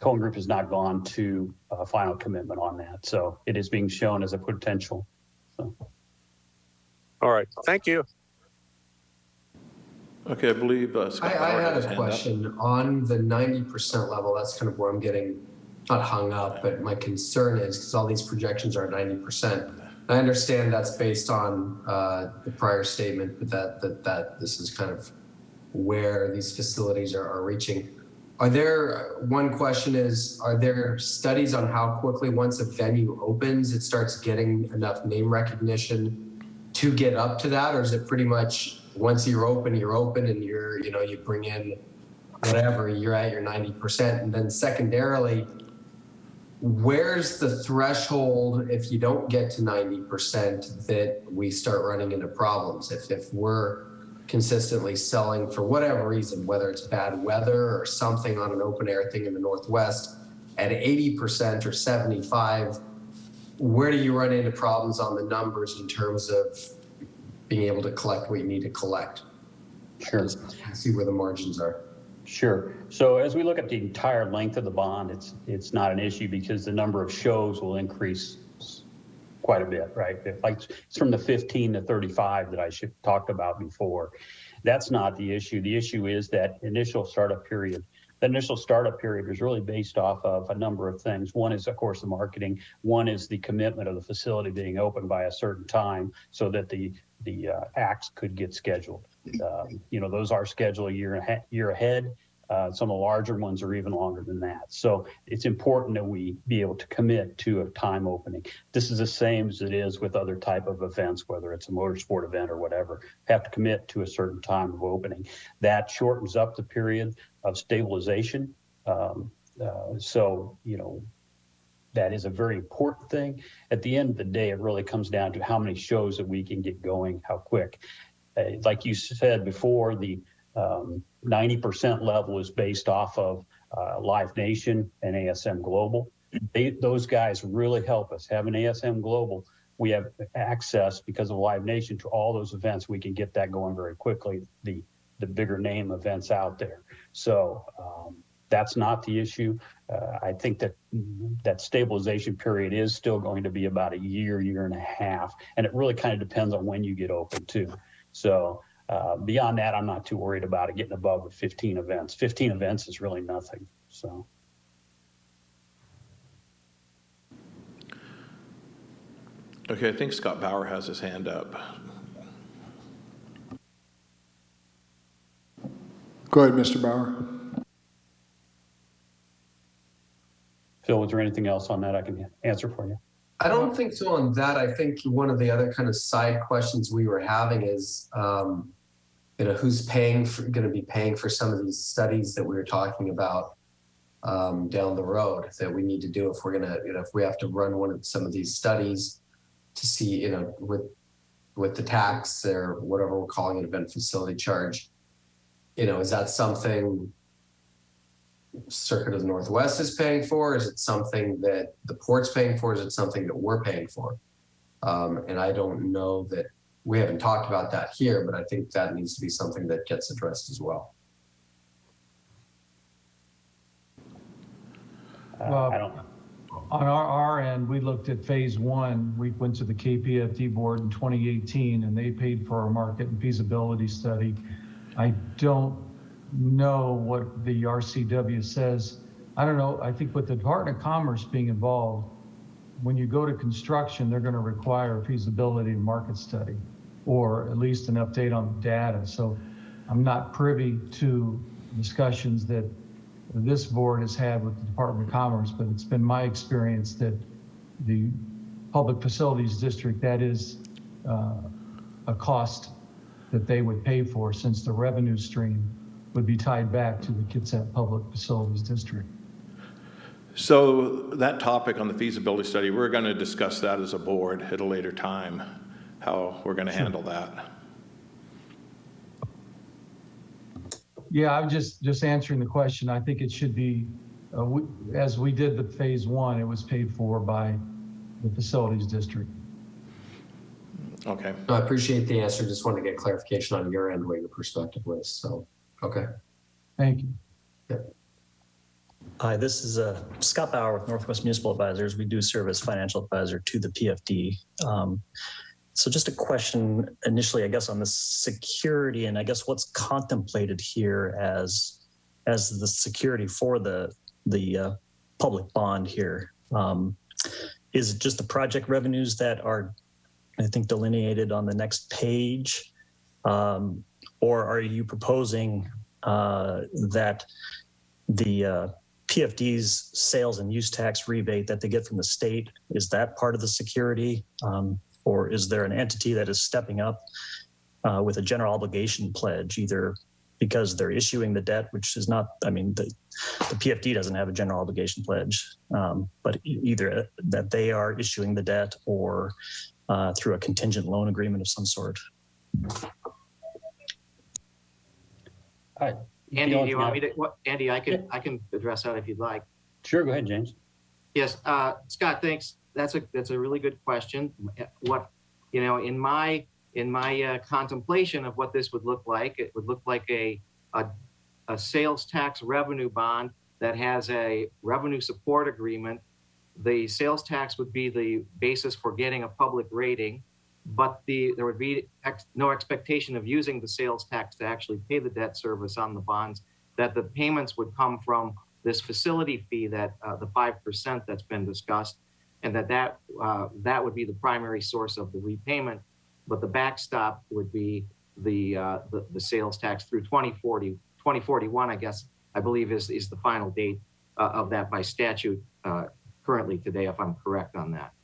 Cohen Group has not gone to a final commitment on that. So it is being shown as a potential. So. All right, thank you. Okay, I believe Scott. I had a question on the 90% level. That's kind of where I'm getting not hung up, but my concern is because all these projections are 90%. I understand that's based on the prior statement, but that this is kind of where these facilities are reaching. One question is, are there studies on how quickly once a venue opens, it starts getting enough name recognition to get up to that? Or is it pretty much once you're open and you bring in whatever, you're at your 90%. And then secondarily, where's the threshold if you don't get to 90% that we start running into problems? If we're consistently selling for whatever reason, whether it's bad weather or something on an open air thing in the Northwest at 80% or 75, where do you run into problems on the numbers in terms of being able to collect what you need to collect? Sure. See where the margins are. Sure. So as we look at the entire length of the bond, it's not an issue because the number of shows will increase quite a bit, right? It's from the 15 to 35 that I talked about before. That's not the issue. The issue is that initial startup period. The initial startup period is really based off of a number of things. One is, of course, the marketing. One is the commitment of the facility being open by a certain time so that the acts could get scheduled. Those are scheduled a year ahead. Some of the larger ones are even longer than that. So it's important that we be able to commit to a time opening. This is the same as it is with other type of events, whether it's a motorsport event or whatever. Have to commit to a certain time of opening. That shortens up the period of stabilization. That is a very important thing. At the end of the day, it really comes down to how many shows that we can get going, how quick. Like you said before, the 90% level is based off of Live Nation and ASM Global. Those guys really help us. Having ASM Global, we have access because of Live Nation to all those events. We can get that going very quickly, the bigger name events out there. So that's not the issue. I think that stabilization period is still going to be about a year and a half, and it really kind of depends on when you get open too. So beyond that, I'm not too worried about it getting above the 15 events. 15 events is really nothing. So. Okay, I think Scott Bauer has his hand up. Go ahead, Mr. Bauer. Phil, was there anything else on that I can answer for you? I don't think so on that. I think one of the other kind of side questions we were having is, who's going to be paying for some of these studies that we were talking about down the road that we need to do if we're going to, if we have to run some of these studies to see, with the tax or whatever we're calling it, event facility charge, is that something Circuit of the Northwest is paying for? Is it something that the port's paying for? Is it something that we're paying for? And I don't know that we haven't talked about that here, but I think that needs to be something that gets addressed as well. I don't know. On our end, we looked at phase one. We went to the KPFD board in 2018 and they paid for our market and feasibility study. I don't know what the RCW says. I don't know. I think with the Department of Commerce being involved, when you go to construction, they're going to require a feasibility and market study, or at least an update on the data. So I'm not privy to discussions that this board has had with the Department of Commerce, but it's been my experience that the Public Facilities District, that is a cost that they would pay for, since the revenue stream would be tied back to the Kitsap Public Facilities District. So that topic on the feasibility study, we're going to discuss that as a board at a later time, how we're going to handle that. Yeah, I'm just answering the question. I think it should be, as we did the phase one, it was paid for by the facilities district. Okay. No, I appreciate the answer. Just wanted to get clarification on your end, what your perspective was. So, okay. Thank you. Yep. Hi, this is Scott Bauer with Northwest Municipal Advisors. We do serve as financial advisor to the PFD. So just a question initially, I guess, on the security, and I guess what's contemplated here as the security for the public bond here. Is it just the project revenues that are, I think, delineated on the next page? Or are you proposing that the PFD's sales and use tax rebate that they get from the state, is that part of the security? Or is there an entity that is stepping up with a general obligation pledge, either because they're issuing the debt, which is not, I mean, the PFD doesn't have a general obligation pledge, but either that they are issuing the debt or through a contingent loan agreement of some sort? Andy, do you want me to? Andy, I can address that if you'd like. Sure, go ahead, James. Yes, Scott, thanks. That's a really good question. What, in my contemplation of what this would look like, it would look like a sales tax revenue bond that has a revenue support agreement. The sales tax would be the basis for getting a public rating, but there would be no expectation of using the sales tax to actually pay the debt service on the bonds, that the payments would come from this facility fee, that the 5% that's been discussed, and that would be the primary source of the repayment. But the backstop would be the sales tax through 2041, I believe is the final date of that by statute currently today, if I'm correct on that.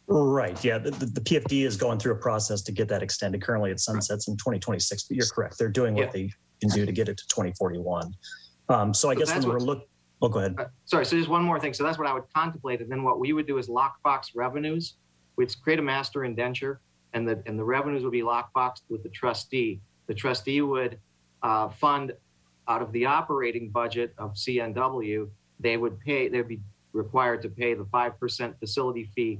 Right. Yeah. The PFD is going through a process to get that extended. Currently, it sunsets in 2026, but you're correct. They're doing what they can do to get it to 2041. So I guess when we're looking, oh, go ahead. Sorry. So just one more thing. So that's what I would contemplate. And then what we would do is lockbox revenues. We'd create a master indenture, and the revenues would be lockboxed with the trustee. The trustee would fund out of the operating budget of CNW. They'd be required to pay the 5% facility fee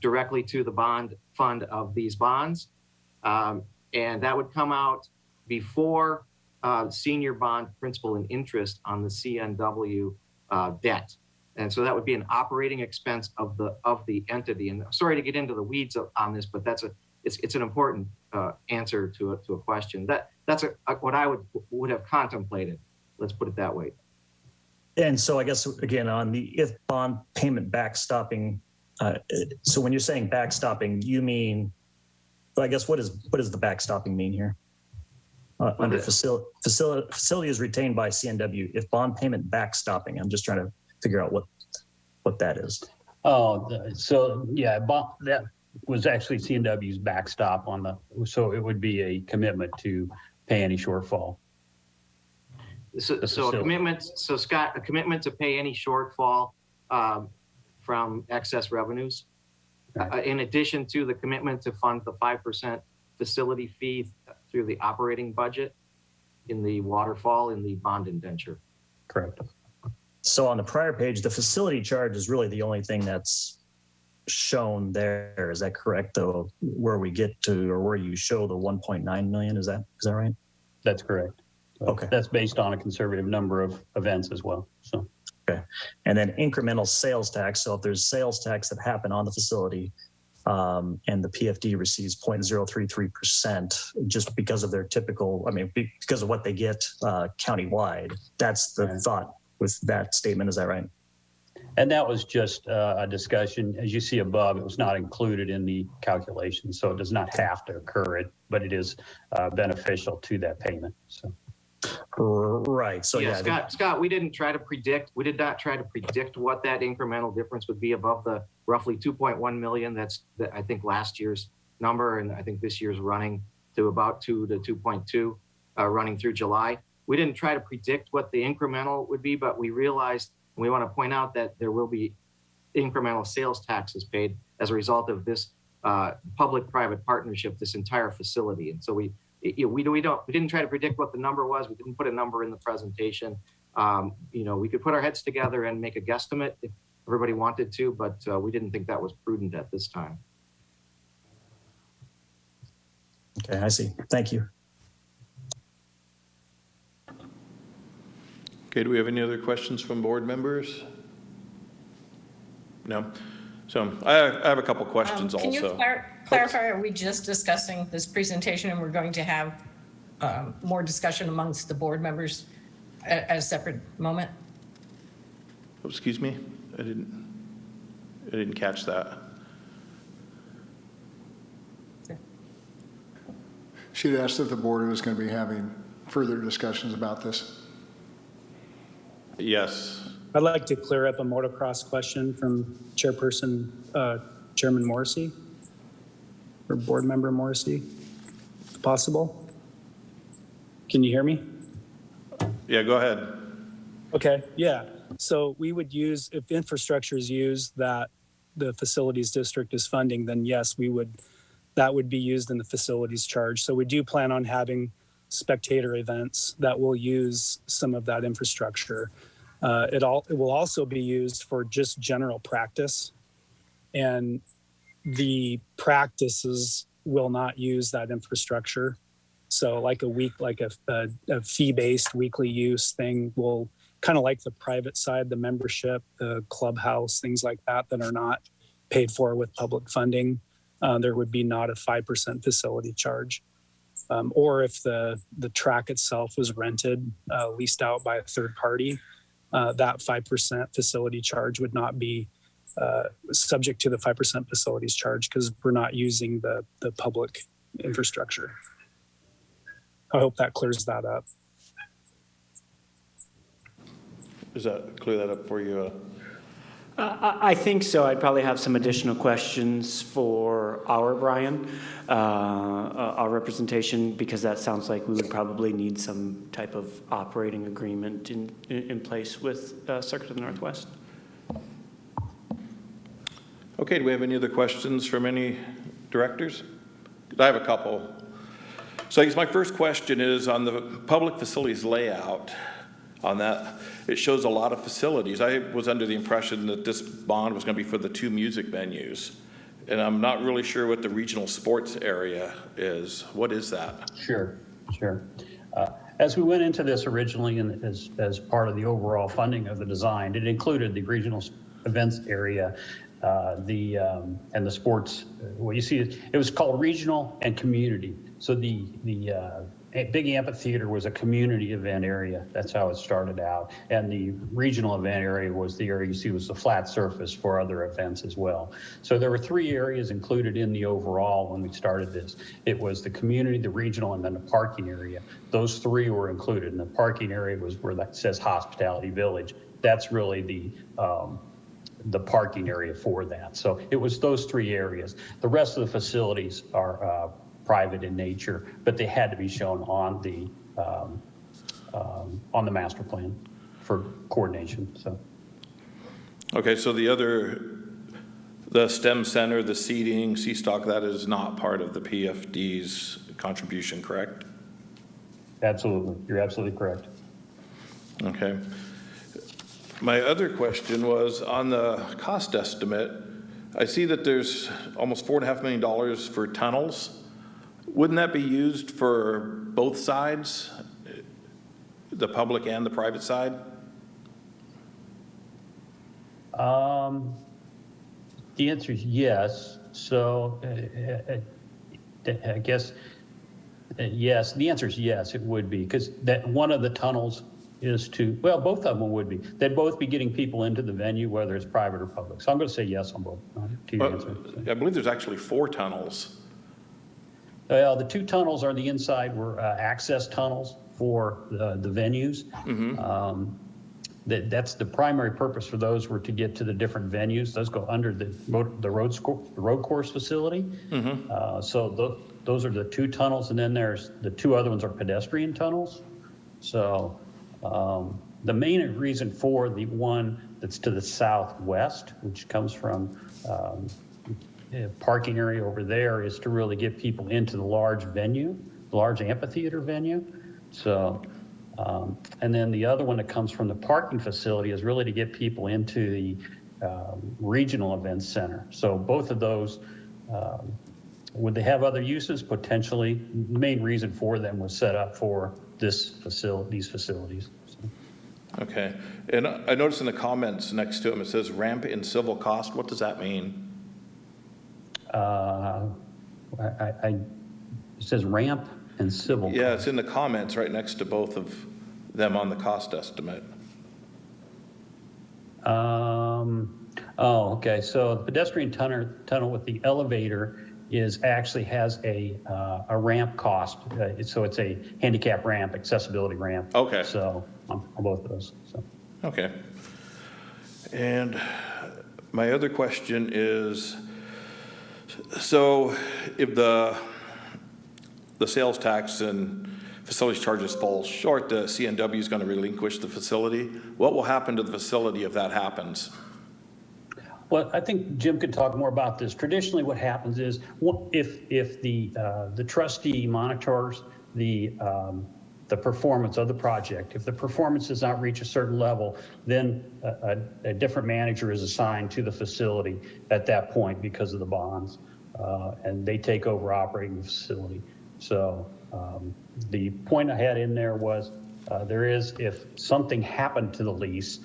directly to the bond fund of these bonds. And that would come out before senior bond principal and interest on the CNW debt. And so that would be an operating expense of the entity. And sorry to get into the weeds on this, but it's an important answer to a question. That's what I would have contemplated. Let's put it that way. And so I guess, again, on the if bond payment backstopping, so when you're saying backstopping, you mean, I guess, what does the backstopping mean here? Under facility is retained by CNW. If bond payment backstopping, I'm just trying to figure out what that is. Oh, so yeah, that was actually CNW's backstop so it would be a commitment to pay any shortfall. So a commitment, Scott, a commitment to pay any shortfall from excess revenues, in addition to the commitment to fund the 5% facility fee through the operating budget in the waterfall in the bond indenture. Correct. So on the prior page, the facility charge is really the only thing that's shown there. Is that correct, though, where we get to, or where you show the 1.9 million? Is that right? That's correct. Okay. That's based on a conservative number of events as well. So. Okay. And then incremental sales tax. So if there's sales tax that happen on the facility and the PFD receives 0.033% just because of their typical, because of what they get countywide, that's the thought with that statement. Is that right? And that was just a discussion. As you see above, it was not included in the calculation. So it does not have to occur, but it is beneficial to that payment. So. Right. So yeah, Scott, we did not try to predict what that incremental difference would be above the roughly 2.1 million. That's I think last year's number, and I think this year's running to about 2 to 2.2, running through July. We didn't try to predict what the incremental would be, but we realized, and we want to point out, that there will be incremental sales taxes paid as a result of this public-private partnership, this entire facility. And so we didn't try to predict what the number was. We didn't put a number in the presentation. We could put our heads together and make a guesstimate if everybody wanted to, but we didn't think that was prudent at this time. Okay, I see. Thank you. Okay, do we have any other questions from board members? No? So I have a couple questions also. Can you clarify, are we just discussing this presentation and we're going to have more discussion amongst the board members at a separate moment? Oh, excuse me? I didn't catch that. She'd asked if the board was going to be having further discussions about this. Yes. I'd like to clear up a motocross question from Chairman Morrissey, or Board Member Morrissey, if possible. Can you hear me? Yeah, go ahead. Okay, yeah. So we would use, if infrastructure is used that the facilities district is funding, then yes, that would be used in the facilities charge. So we do plan on having spectator events that will use some of that infrastructure. It will also be used for just general practice, and the practices will not use that infrastructure. So like a fee-based weekly use thing will kind of like the private side, the membership, the clubhouse, things like that are not paid for with public funding. There would be not a 5% facility charge. Or if the track itself was rented, leased out by a third party, that 5% facility charge would not be subject to the 5% facilities charge because we're not using the public infrastructure. I hope that clears that up. Does that clear that up for you? I think so. I'd probably have some additional questions for our Brian, our representation, because that sounds like we would probably need some type of operating agreement in place with Circuit of the Northwest. Okay, do we have any other questions from any directors? I have a couple. So I guess my first question is on the public facilities layout. On that, it shows a lot of facilities. I was under the impression that this bond was going to be for the 2 music venues, and I'm not really sure what the regional sports area is. What is that? Sure. As we went into this originally and as part of the overall funding of the design, it included the regional events area, and the sports. What you see is it was called regional and community. So the big amphitheater was a community event area. That's how it started out. And the regional event area was the area you see was the flat surface for other events as well. So there were 3 areas included in the overall when we started this. It was the community, the regional, and then the parking area. Those 3 were included. And the parking area was where that says Hospitality Village. That's really the parking area for that. So it was those 3 areas. The rest of the facilities are private in nature, but they had to be shown on the master plan for coordination. So, Okay, so the STEM center, the seating, C-Stock, that is not part of the PFD's contribution, correct? Absolutely, you're absolutely correct. Okay. My other question was on the cost estimate. I see that there's almost $4.5 million for tunnels. Wouldn't that be used for both sides, the public and the private side? The answer is yes. So I guess yes. The answer is yes. It would be because that one of the tunnels is both of them would be. They'd both be getting people into the venue, whether it's private or public. So I'm going to say yes on both. To your answer. I believe there's actually 4 tunnels. Well, the 2 tunnels are the inside were access tunnels for the venues. Mm-hmm. That's the primary purpose for those were to get to the different venues. Those go under the road course facility. Mm-hmm. So those are the 2 tunnels, and then there's the 2 other ones are pedestrian tunnels. So the main reason for the one that's to the southwest, which comes from parking area over there, is to really get people into the large venue, the large amphitheater venue. So, and then the other one that comes from the parking facility is really to get people into the regional events center. So both of those, would they have other uses? Potentially. The main reason for them was set up for these facilities. So. Okay. And I noticed in the comments next to them, it says ramp in civil cost. What does that mean? It says ramp and civil cost. Yeah, it's in the comments right next to both of them on the cost estimate. Okay. So the pedestrian tunnel with the elevator actually has a ramp cost. So it's a handicap ramp, accessibility ramp. Okay. So on both of those. So. Okay. And my other question is, so if the sales tax and facilities charges fall short, the CNW is going to relinquish the facility. What will happen to the facility if that happens? Well, I think Jim could talk more about this. Traditionally, what happens is if the trustee monitors the performance of the project, if the performance does not reach a certain level, then a different manager is assigned to the facility at that point because of the bonds, and they take over operating the facility. So the point I had in there was if something happened to the lease,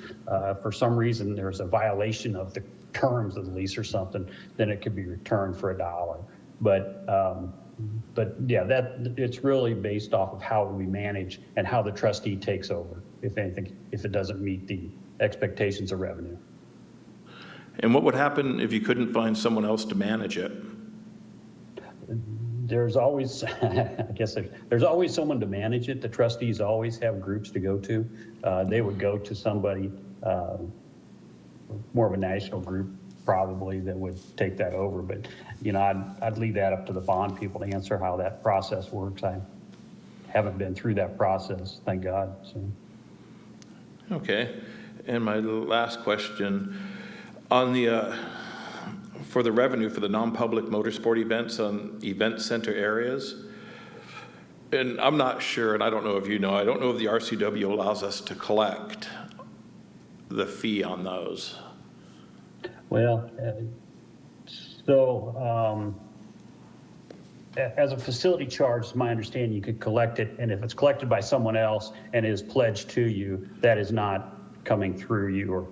for some reason there's a violation of the terms of the lease or something, then it could be returned for $1. But yeah, it's really based off of how we manage and how the trustee takes over, if anything, if it doesn't meet the expectations of revenue. And what would happen if you couldn't find someone else to manage it? There's always, I guess, there's always someone to manage it. The trustees always have groups to go to. They would go to somebody, more of a national group probably, that would take that over. But, I'd leave that up to the bond people to answer how that process works. I haven't been through that process, thank God. So. Okay. And my last question, on for the revenue for the non-public motorsport events on event center areas, and I'm not sure, and I don't know if you know, I don't know if the RCW allows us to collect the fee on those. Well, as a facility charge, it's my understanding you could collect it, and if it's collected by someone else and is pledged to you, that is not coming through you or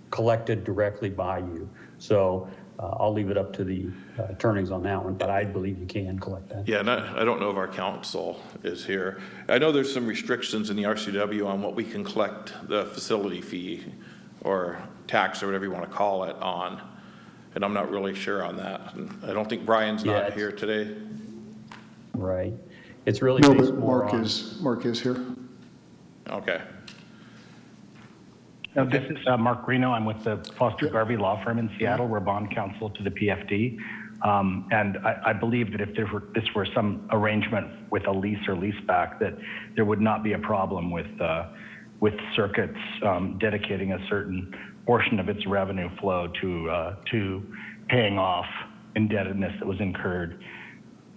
collected directly by you. So I'll leave it up to the attorneys on that one, but I believe you can collect that. Yeah, and I don't know if our counsel is here. I know there's some restrictions in the RCW on what we can collect the facility fee or tax or whatever you want to call it on, and I'm not really sure on that. And I don't think Brian's not here today. Right. It's really No, based but more Mark is here. Okay. This is Mark Reno. I'm with the Foster Garvey Law Firm in Seattle. We're bond counsel to the PFD. And I believe that if this were some arrangement with a lease or lease back, that there would not be a problem with circuits dedicating a certain portion of its revenue flow to paying off indebtedness that was incurred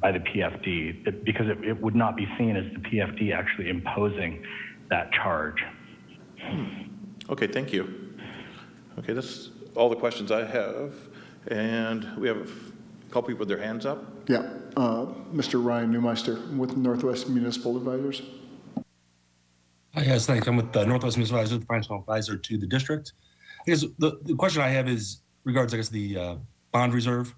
by the PFD, because it would not be seen as the PFD actually imposing that charge. Okay, thank you. Okay, that's all the questions I have. And we have a couple people with their hands up. Yeah, Mr. Ryan Newmeister with Northwest Municipal Advisors. Hi, yes, thanks. I'm with Northwest Municipal Advisors, the financial advisor to the district. I guess the question I have is regards, I guess, the bond reserve.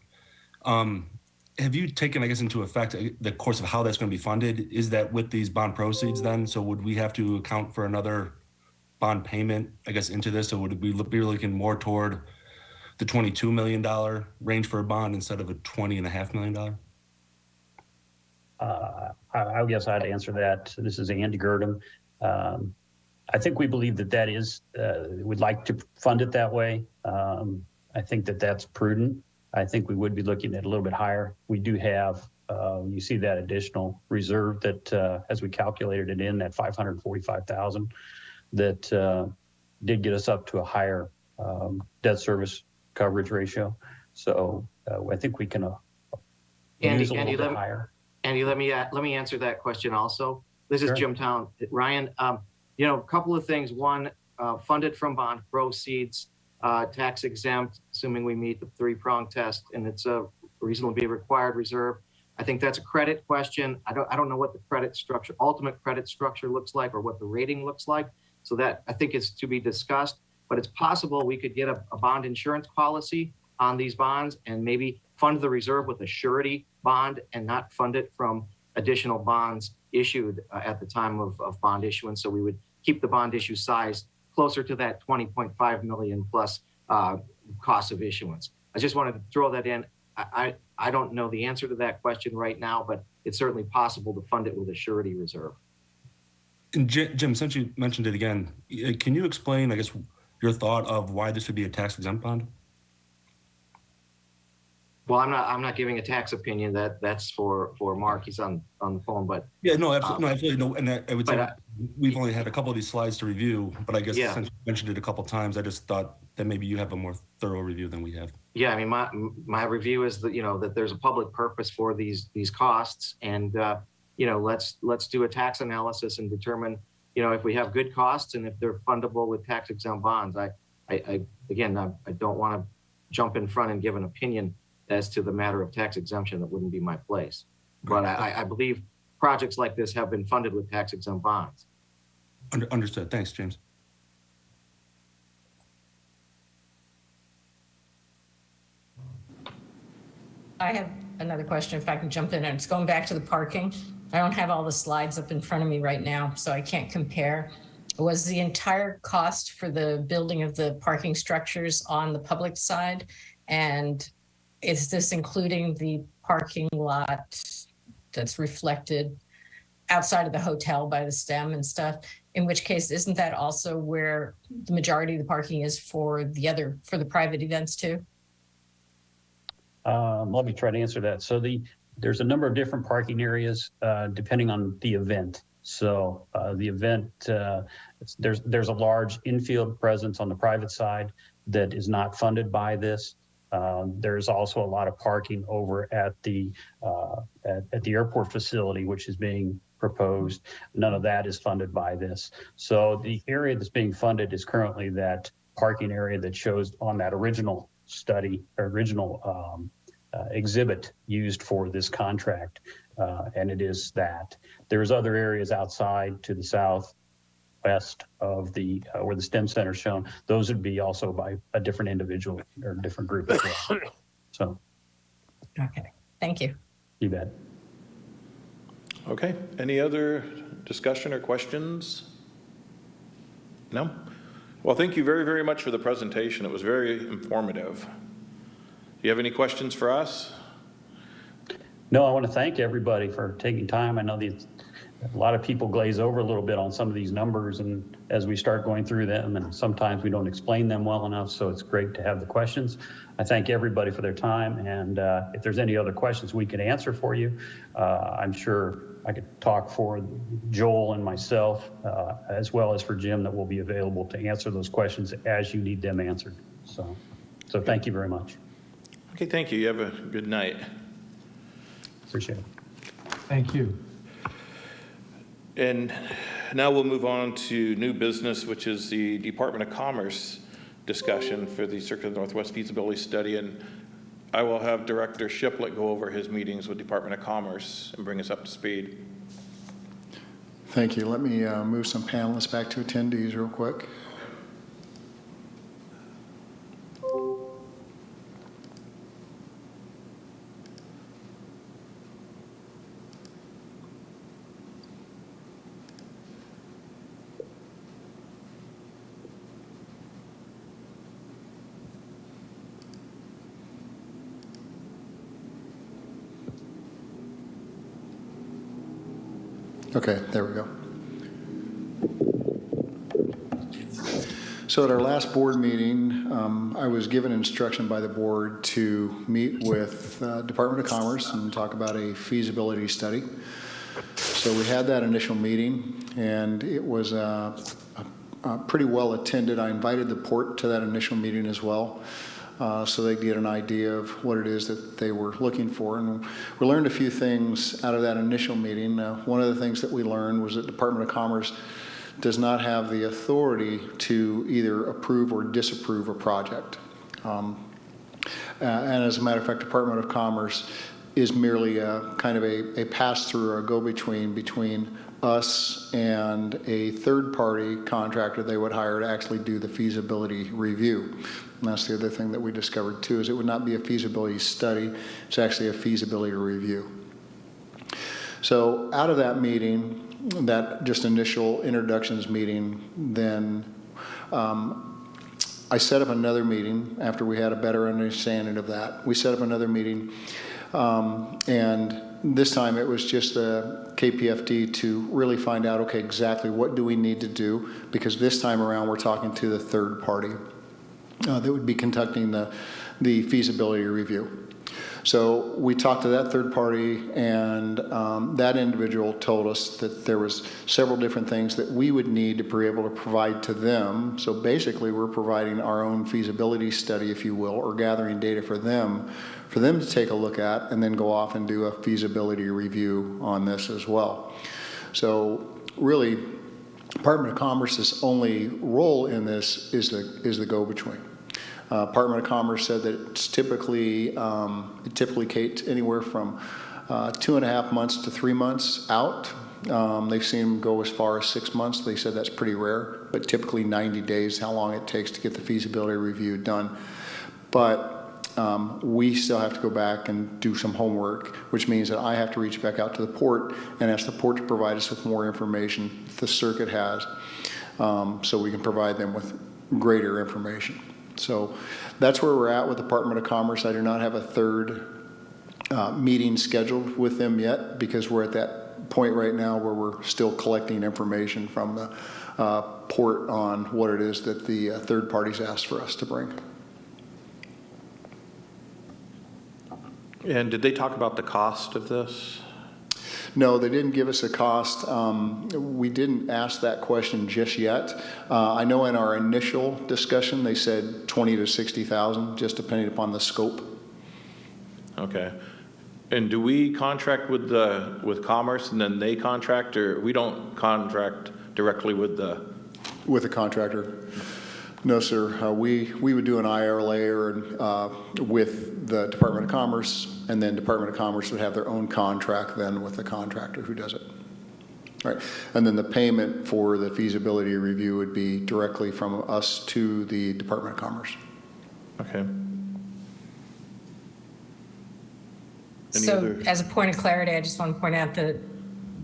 Have you taken, I guess, into effect the course of how that's going to be funded? Is that with these bond proceeds then? So would we have to account for another bond payment, I guess, into this? Or would we be looking more toward the $22 million range for a bond instead of a $20.5 million? I guess I'd answer that. This is Andy Girdham. I think we believe that is, we'd like to fund it that way. I think that's prudent. I think we would be looking at a little bit higher. We do have, you see that additional reserve that, as we calculated it in, that $545,000 that did get us up to a higher debt service coverage ratio. So I think we can use a little bit higher. Andy, let me answer that question also. This is Jim Town. Ryan, a couple of things. One, funded from bond proceeds, tax exempt, assuming we meet the three-prong test, and it's a reasonably required reserve. I think that's a credit question. I don't know what the credit structure, ultimate credit structure looks like, or what the rating looks like. So that I think is to be discussed. But it's possible we could get a bond insurance policy on these bonds and maybe fund the reserve with a surety bond and not fund it from additional bonds issued at the time of bond issuance. So we would keep the bond issue size closer to that 20.5 million plus cost of issuance. I just wanted to throw that in. I don't know the answer to that question right now, but it's certainly possible to fund it with a surety reserve. And Jim, since you mentioned it again, can you explain, I guess, your thought of why this would be a tax exempt bond? Well, I'm not giving a tax opinion. That's for Mark. He's on the phone, but Yeah, no, absolutely, no. And I would say but, we've only had a couple of these slides to review, but I guess Yeah. since you mentioned it a couple of times, I just thought that maybe you have a more thorough review than we have. yeah, I mean, my review is that, that there's a public purpose for these costs, and let's do a tax analysis and determine, if we have good costs and if they're fundable with tax exempt bonds. I don't want to jump in front and give an opinion as to the matter of tax exemption. That wouldn't be my place. But I believe projects like this have been funded with tax exempt bonds. Understood. Thanks, James. I have another question, if I can jump in, and it's going back to the parking. I don't have all the slides up in front of me right now, so I can't compare. Was the entire cost for the building of the parking structures on the public side? And is this including the parking lot that's reflected outside of the hotel by the STEM and stuff? In which case, isn't that also where the majority of the parking is for the private events too? Let me try to answer that. So there's a number of different parking areas depending on the event. So the event, there's a large infield presence on the private side that is not funded by this. There's also a lot of parking over at the airport facility, which is being proposed. None of that is funded by this. So the area that's being funded is currently that parking area that shows on that original study, exhibit used for this contract, and it is that. There's other areas outside to the southwest of where the STEM Center is shown. Those would be also by a different individual or different group as well. So. Okay, thank you. You bet. Okay, any other discussion or questions? No? Well, thank you very, very much for the presentation. It was very informative. Do you have any questions for us? No, I want to thank everybody for taking time. I know a lot of people glaze over a little bit on some of these numbers, and as we start going through them, and sometimes we don't explain them well enough, so it's great to have the questions. I thank everybody for their time, and if there's any other questions we can answer for you, I'm sure I could talk for Joel and myself, as well as for Jim, that will be available to answer those questions as you need them answered. So thank you very much. Okay, thank you. You have a good night. Appreciate it. Thank you. And now we'll move on to new business, which is the Department of Commerce discussion for the Circuit Northwest feasibility study. And I will have Director Shiplett go over his meetings with Department of Commerce and bring us up to speed. Thank you. Let me move some panelists back to attendees real quick. Okay, there we go. So at our last board meeting, I was given instruction by the board to meet with Department of Commerce and talk about a feasibility study. So we had that initial meeting, and it was pretty well attended. I invited the port to that initial meeting as well, so they get an idea of what it is that they were looking for. And we learned a few things out of that initial meeting. One of the things that we learned was that Department of Commerce does not have the authority to either approve or disapprove a project. And as a matter of fact, Department of Commerce is merely a kind of a pass-through or a go-between between us and a third-party contractor they would hire to actually do the feasibility review. And that's the other thing that we discovered too, is it would not be a feasibility study, it's actually a feasibility review. So out of that meeting, that just initial introductions meeting, then I set up another meeting after we had a better understanding of that. We set up another meeting, and this time it was just the KPFD to really find out, okay, exactly what do we need to do, because this time around we're talking to the third party that would be conducting the feasibility review. So we talked to that third party, and that individual told us that there was several different things that we would need to be able to provide to them. So basically we're providing our own feasibility study, if you will, or gathering data for them to take a look at, and then go off and do a feasibility review on this as well. So really, Department of Commerce's only role in this is the go-between. Department of Commerce said that it's typically takes anywhere from 2.5 months to 3 months out. They've seen them go as far as 6 months. They said that's pretty rare, but typically 90 days, how long it takes to get the feasibility review done. But we still have to go back and do some homework, which means that I have to reach back out to the port and ask the port to provide us with more information the circuit has, so we can provide them with greater information. So that's where we're at with the Department of Commerce. I do not have a third meeting scheduled with them yet, because we're at that point right now where we're still collecting information from the port on what it is that the third parties asked for us to bring. And did they talk about the cost of this? No, they didn't give us a cost. We didn't ask that question just yet. I know in our initial discussion they said 20 to 60,000, just depending upon the scope. Okay. And do we contract with Commerce and then they contract, or we don't contract directly with the contractor? No, sir. We would do an IRA with the Department of Commerce, and then Department of Commerce would have their own contract then with the contractor who does it. All right. And then the payment for the feasibility review would be directly from us to the Department of Commerce. Okay. So as a point of clarity, I just want to point out that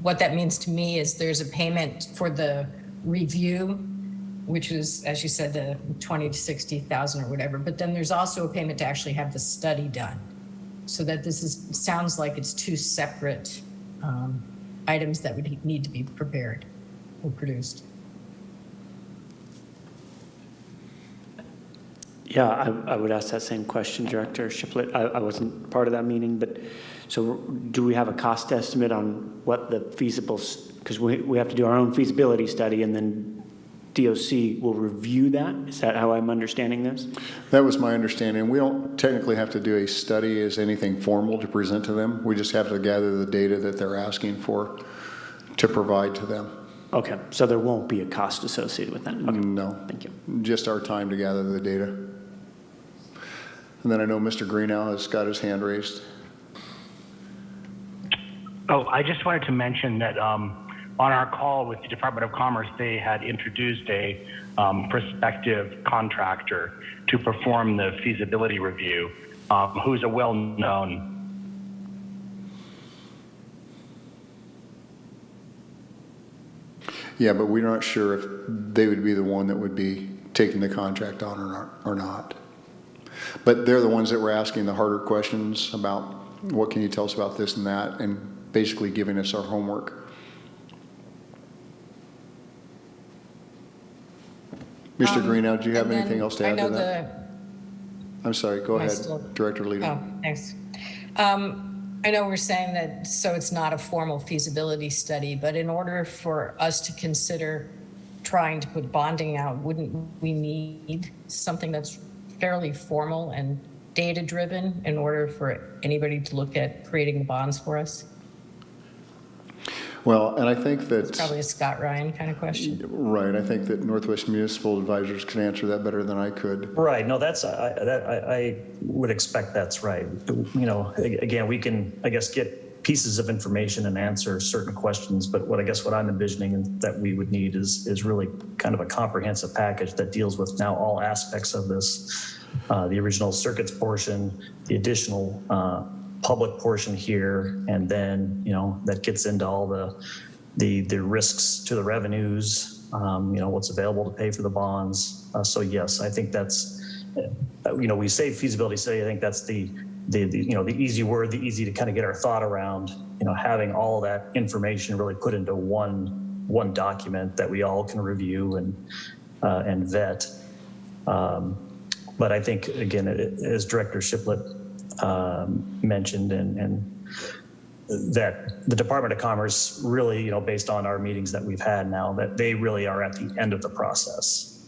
what that means to me is there's a payment for the review, which is, as you said, the 20 to 60,000 or whatever. But then there's also a payment to actually have the study done, so that sounds like it's two separate items that would need to be prepared or produced. Yeah, I would ask that same question, Director Shiplett. I wasn't part of that meeting, but so do we have a cost estimate on what the feasible, because we have to do our own feasibility study, and then DOC will review that? Is that how I'm understanding this? That was my understanding. We don't technically have to do a study as anything formal to present to them. We just have to gather the data that they're asking for to provide to them. Okay, so there won't be a cost associated with that? Okay. No. Thank you. Just our time to gather the data. And then I know Mr. Greenow has got his hand raised. Oh, I just wanted to mention that on our call with the Department of Commerce, they had introduced a prospective contractor to perform the feasibility review, who's a well-known. Yeah, but we're not sure if they would be the one that would be taking the contract on or not. But they're the ones that were asking the harder questions about what can you tell us about this and that, and basically giving us our homework. Mr. Greenow, do you have anything else to add to that? I'm sorry, go ahead, Director Leader. Oh, thanks. I know we're saying that, so it's not a formal feasibility study, but in order for us to consider trying to put bonding out, wouldn't we need something that's fairly formal and data-driven in order for anybody to look at creating the bonds for us? Well, and I think that it's probably a Scott Ryan kind of question. Right. I think that Northwest Municipal Advisors can answer that better than I could. Right. No, I would expect that's right. You know, again, we can, I guess, get pieces of information and answer certain questions, but what I'm envisioning that we would need is really kind of a comprehensive package that deals with now all aspects of this, the original circuits portion, the additional public portion here, and then, you know, that gets into all the risks to the revenues, what's available to pay for the bonds. So yes, I think that's, we say feasibility study. I think that's the easy word, the easy to kind of get our thought around, having all that information really put into one document that we all can review and vet. But I think, again, as Director Shiplett mentioned, and that the Department of Commerce really, based on our meetings that we've had now, that they really are at the end of the process.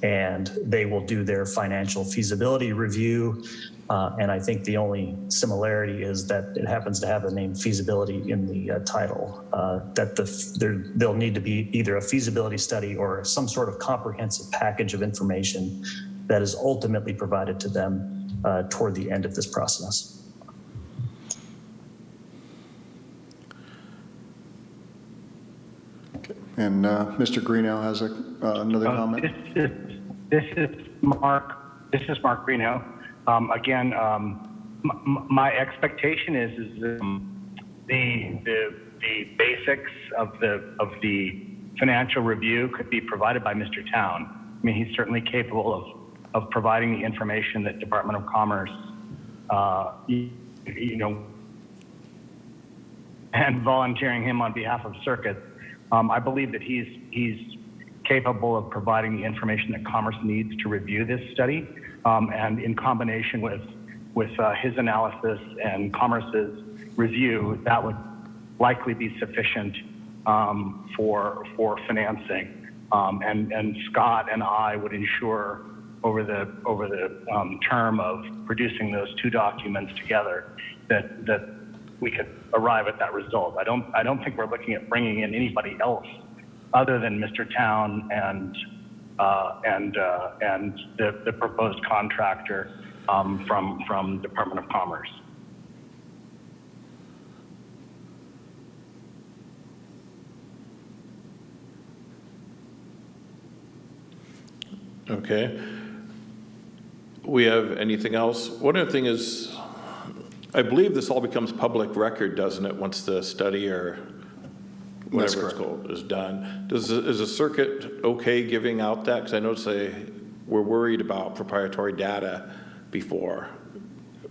And they will do their financial feasibility review. And I think the only similarity is that it happens to have the name feasibility in the title, that there'll need to be either a feasibility study or some sort of comprehensive package of information that is ultimately provided to them toward the end of this process. And Mr. Greeno has another comment. This is Mark. This is Mark Greeno. Again, my expectation is the basics of the financial review could be provided by Mr. Town. I mean, he's certainly capable of providing the information that Department of Commerce, and volunteering him on behalf of Circuit. I believe that he's capable of providing the information that Commerce needs to review this study, and in combination with his analysis and Commerce's review, that would likely be sufficient for financing. And Scott and I would ensure over the term of producing those two documents together that we could arrive at that result. I don't think we're looking at bringing in anybody else other than Mr. Town and the proposed contractor from Department of Commerce. Okay. We have anything else? One other thing is, I believe this all becomes public record, doesn't it, once the study or whatever it's called is done? Is the circuit okay giving out that? Because I noticed they were worried about proprietary data before.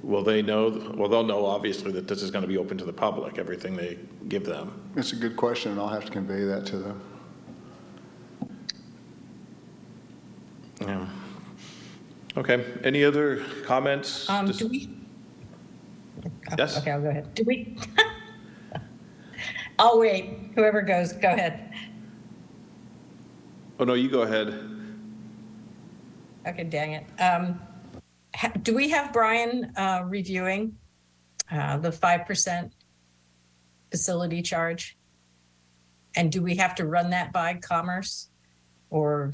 Will they know? Well, they'll know obviously that this is going to be open to the public, everything they give them. It's a good question, and I'll have to convey that to them. Yeah. Okay. Any other comments? Do we? Yes. Okay, I'll go ahead. Do we? I'll wait. Whoever goes, go ahead. Oh, no, you go ahead. Okay, dang it. Do we have Brian reviewing the 5% facility charge? And do we have to run that by Commerce or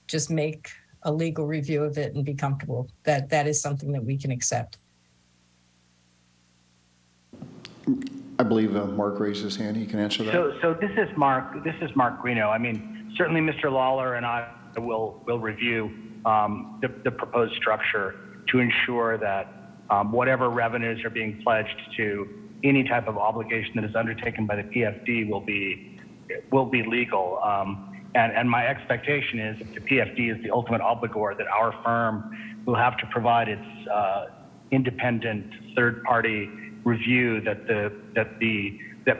just make a legal review of it and be comfortable that that is something that we can accept? I believe Mark raised his hand. He can answer that. So this is Mark. This is Mark Greeno. I mean, certainly Mr. Lawler and I will review the proposed structure to ensure that whatever revenues are being pledged to any type of obligation that is undertaken by the PFD will be legal. And my expectation is if the PFD is the ultimate obligor, that our firm will have to provide its independent third-party review that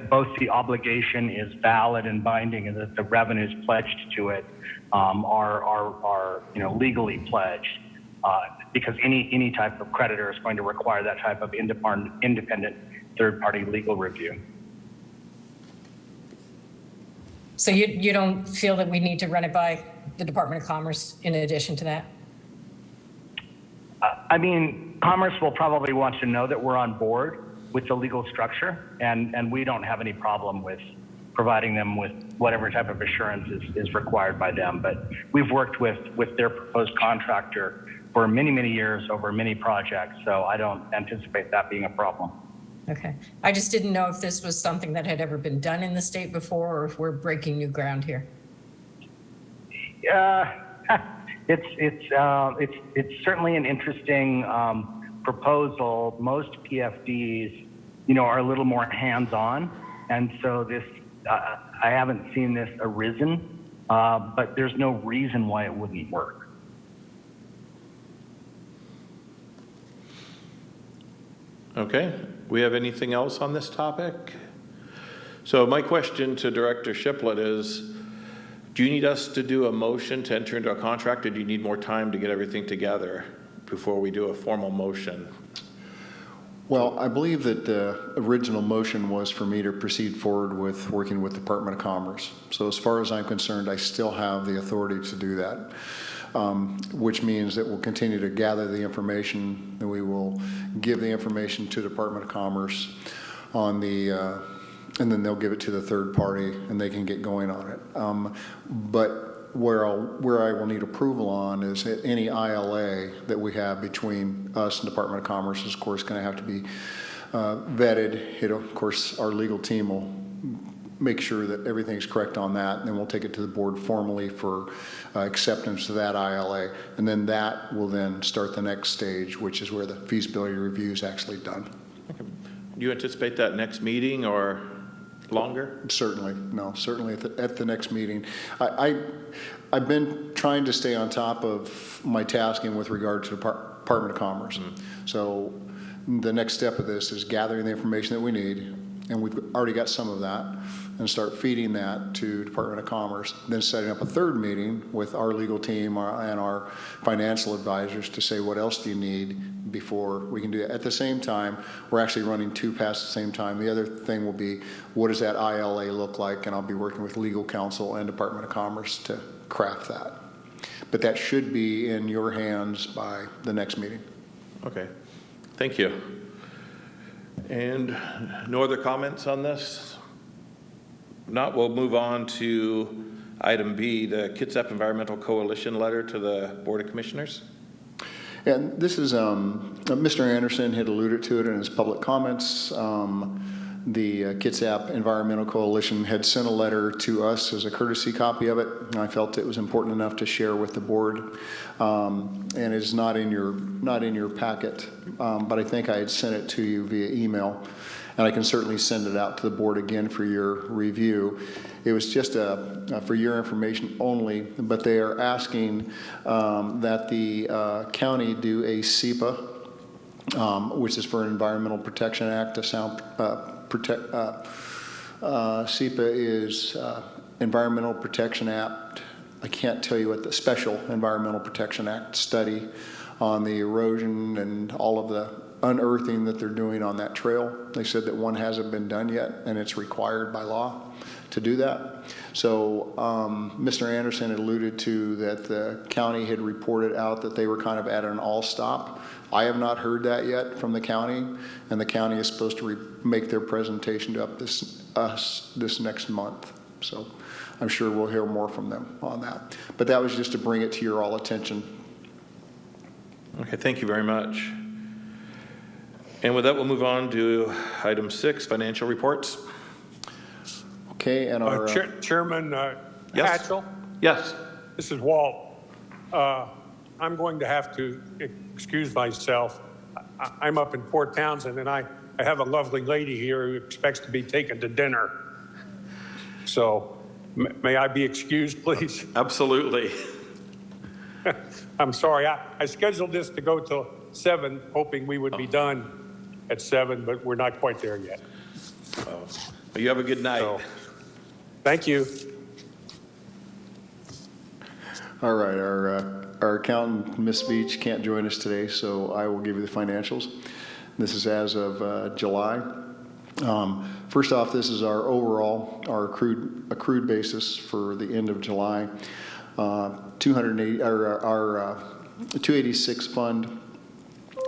both the obligation is valid and binding, and that the revenues pledged to it are legally pledged. Because any type of creditor is going to require that type of independent third-party legal review. So you don't feel that we need to run it by the Department of Commerce in addition to that? I mean, Commerce will probably want to know that we're on board with the legal structure, and we don't have any problem with providing them with whatever type of assurance is required by them. But we've worked with their proposed contractor for many, many years over many projects, so I don't anticipate that being a problem. Okay. I just didn't know if this was something that had ever been done in the state before, or if we're breaking new ground here. It's certainly an interesting proposal. Most PFDs, are a little more hands-on, and so this I haven't seen this arisen but there's no reason why it wouldn't work. Okay, we have anything else on this topic? So my question to Director Shiplett is, do you need us to do a motion to enter into a contract, or do you need more time to get everything together before we do a formal motion? Well, I believe that the original motion was for me to proceed forward with working with Department of Commerce. So as far as I'm concerned, I still have the authority to do that, which means that we'll continue to gather the information, and we will give the information to Department of Commerce on the, and then they'll give it to the third party and they can get going on it. But where I will need approval on is that any ILA that we have between us and Department of Commerce is, of course, going to have to be vetted. Of course, our legal team will make sure that everything's correct on that, and then we'll take it to the board formally for acceptance of that ILA, and then that will then start the next stage, which is where the feasibility review is actually done. Okay. Do you anticipate that next meeting or longer? Certainly, no, certainly at the next meeting. I've been trying to stay on top of my tasking with regard to the Department of Commerce. So the next step of this is gathering the information that we need, and we've already got some of that, and start feeding that to Department of Commerce, then setting up a third meeting with our legal team and our financial advisors to say, what else do you need before we can do it? At the same time, we're actually running two past the same time. The other thing will be, what does that ILA look like? And I'll be working with legal counsel and Department of Commerce to craft that. But that should be in your hands by the next meeting. Okay, thank you. And no other comments on this? Not, we'll move on to item B, the Kitsap Environmental Coalition letter to the Board of Commissioners. And this is, Mr. Anderson had alluded to it in his public comments. The Kitsap Environmental Coalition had sent a letter to us as a courtesy copy of it. And I felt it was important enough to share with the board. And it's not in your packet, but I think I had sent it to you via email. And I can certainly send it out to the board again for your review. It was just for your information only, but they are asking that the county do a SEPA, which is for Environmental Protection Act. SEPA is Environmental Protection Act. I can't tell you what the Special Environmental Protection Act study on the erosion and all of the unearthing that they're doing on that trail. They said that one hasn't been done yet, and it's required by law to do that. So Mr. Anderson had alluded to that the county had reported out that they were kind of at an all stop. I have not heard that yet from the county, and the county is supposed to make their presentation to us this next month. So I'm sure we'll hear more from them on that. But that was just to bring it to your all attention. Okay, thank you very much. And with that, we'll move on to item 6, financial reports. Okay, and our Chairman yes. Hatchell? Yes. This is Walt. I'm going to have to excuse myself. I'm up in Port Townsend, and I have a lovely lady here who expects to be taken to dinner. So may I be excused, please? Absolutely. I'm sorry. I scheduled this to go till 7, hoping we would be done at 7, but we're not quite there yet. Well, you have a good night. So, thank you. All right, our accountant, Ms. Veach, can't join us today, so I will give you the financials. This is as of July. First off, this is our overall, our accrued basis for the end of July. 286 fund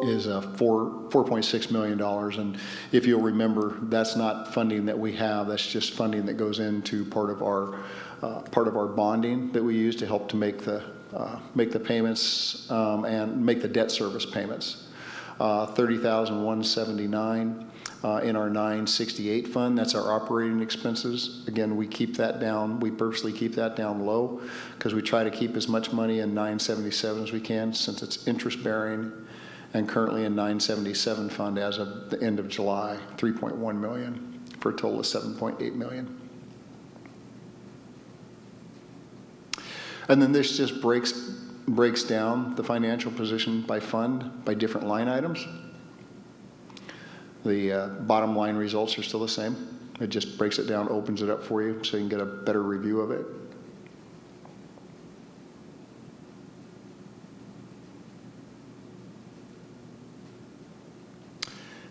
is $4.6 million, and if you'll remember, that's not funding that we have. That's just funding that goes into part of our bonding that we use to help to make the payments and make the debt service payments. $30,179 in our 968 fund. That's our operating expenses. Again, we keep that down. We purposely keep that down low because we try to keep as much money in 977 as we can, since it's interest bearing, and currently in 977 fund as of the end of July, 3.1 million for a total of 7.8 million. And then this just breaks down the financial position by fund, by different line items. The bottom line results are still the same. It just breaks it down, opens it up for you so you can get a better review of it.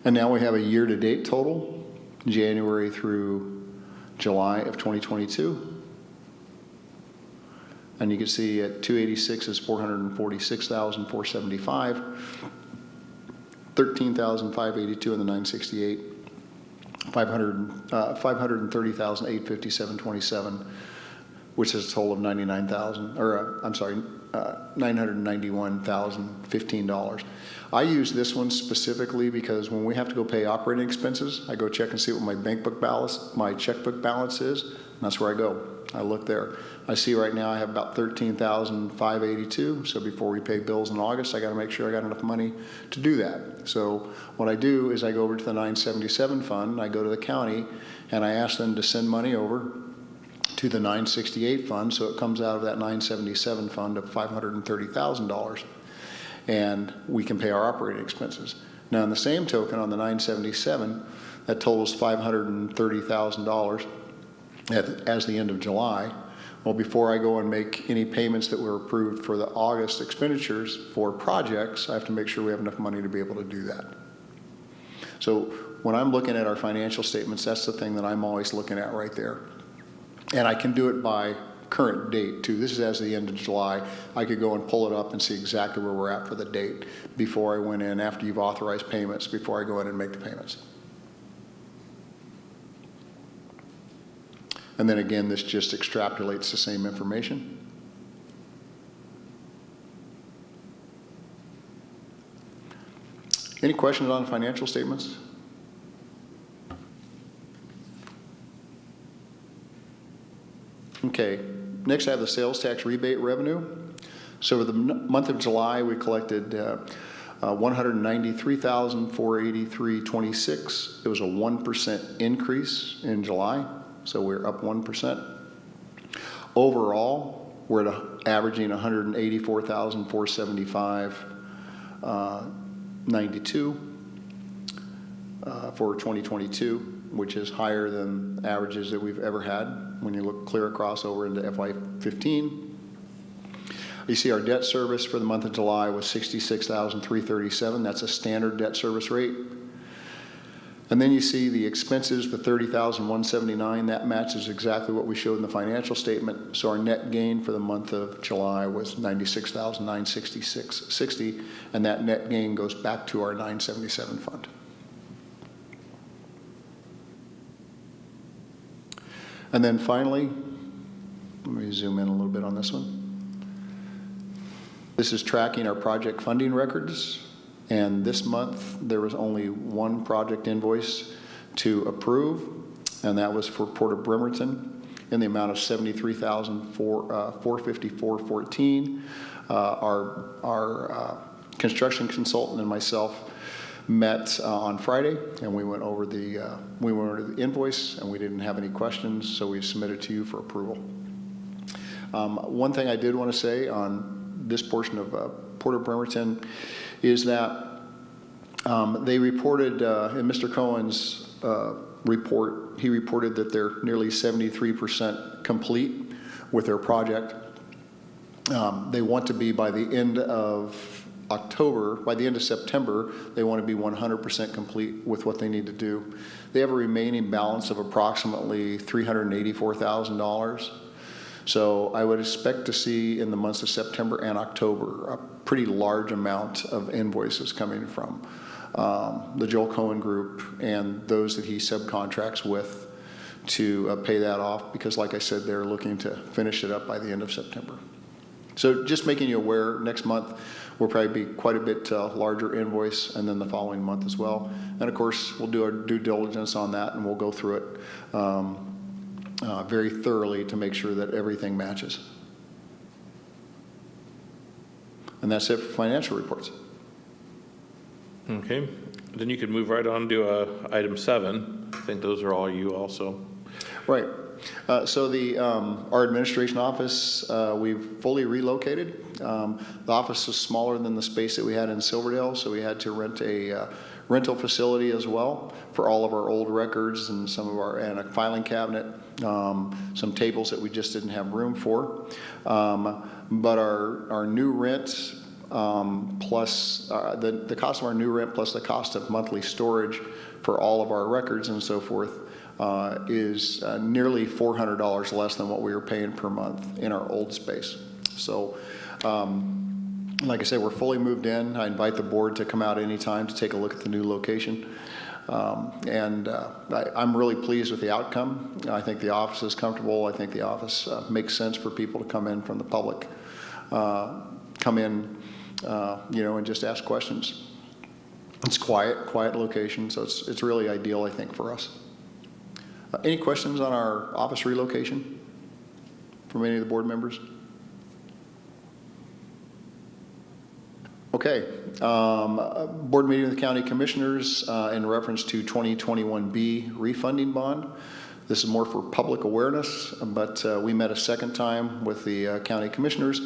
And now we have a year-to-date total, January through July of 2022. And you can see at 286 is 446,475, 13,582 in the 968, 530,857.27, which is a total of $991,015. I use this one specifically because when we have to go pay operating expenses, I go check and see what my checkbook balance is, and that's where I go. I look there. I see right now I have about 13,582. So before we pay bills in August, I got to make sure I got enough money to do that. So what I do is I go over to the 977 fund, I go to the county, and I ask them to send money over to the 968 fund, so it comes out of that 977 fund of $530,000, and we can pay our operating expenses. Now, in the same token, on the 977, that totals $530,000 as the end of July. Well, before I go and make any payments that were approved for the August expenditures for projects, I have to make sure we have enough money to be able to do that. So when I'm looking at our financial statements, that's the thing that I'm always looking at right there. And I can do it by current date too. This is as the end of July. I could go and pull it up and see exactly where we're at for the date before I went in, after you've authorized payments, before I go in and make the payments. And then again, this just extrapolates the same information. Any questions on financial statements? Okay, next I have the sales tax rebate revenue. So for the month of July, we collected $193,483.26. It was a 1% increase in July. So we're up 1%. Overall, we're at averaging $184,475.92 for 2022, which is higher than averages that we've ever had when you look clear across over into FY15. You see our debt service for the month of July was $66,337. That's a standard debt service rate. And then you see the expenses, the $30,179, that matches exactly what we showed in the financial statement. So our net gain for the month of July was $96,966.60, and that net gain goes back to our 977 fund. And then finally, let me zoom in a little bit on this one. This is tracking our project funding records. And this month, there was only one project invoice to approve, and that was for Port of Bremerton in the amount of $73,454.14. Our construction consultant and myself met on Friday, and we went over the invoice, and we didn't have any questions, so we submitted to you for approval. One thing I did want to say on this portion of Port of Bremerton is that they reported, in Mr. Cohen's report, he reported that they're nearly 73% complete with their project. They want to be by the end of October, by the end of September, they want to be 100% complete with what they need to do. They have a remaining balance of approximately $384,000. So I would expect to see in the months of September and October a pretty large amount of invoices coming from the Joel Cohen Group and those that he subcontracts with to pay that off, because like I said, they're looking to finish it up by the end of September. So just making you aware, next month will probably be quite a bit larger invoice, and then the following month as well. And of course, we'll do our due diligence on that, and we'll go through it very thoroughly to make sure that everything matches. And that's it for financial reports. Okay, then you could move right on to item 7. I think those are all you also. Right. So our administration office, we've fully relocated. The office is smaller than the space that we had in Silverdale, so we had to rent a rental facility as well for all of our old records and and a filing cabinet, some tables that we just didn't have room for. But our new rent, plus the cost of our new rent plus the cost of monthly storage for all of our records and so forth is nearly $400 less than what we were paying per month in our old space. So like I said, we're fully moved in. I invite the board to come out anytime to take a look at the new location. I'm really pleased with the outcome. I think the office is comfortable. I think the office makes sense for people to come in from the public, and just ask questions. It's quiet location, so it's really ideal, I think, for us. Any questions on our office relocation from any of the board members? Okay, board meeting with the county commissioners in reference to 2021B refunding bond. This is more for public awareness, but we met a second time with the county commissioners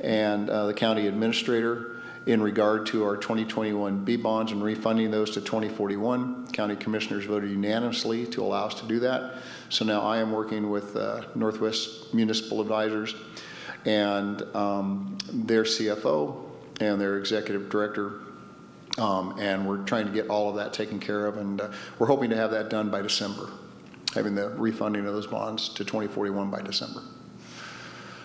and the county administrator in regard to our 2021B bonds and refunding those to 2041. County commissioners voted unanimously to allow us to do that. So now I am working with Northwest Municipal Advisors and their CFO and their executive director, and we're trying to get all of that taken care of, and we're hoping to have that done by December, having the refunding of those bonds to 2041 by December.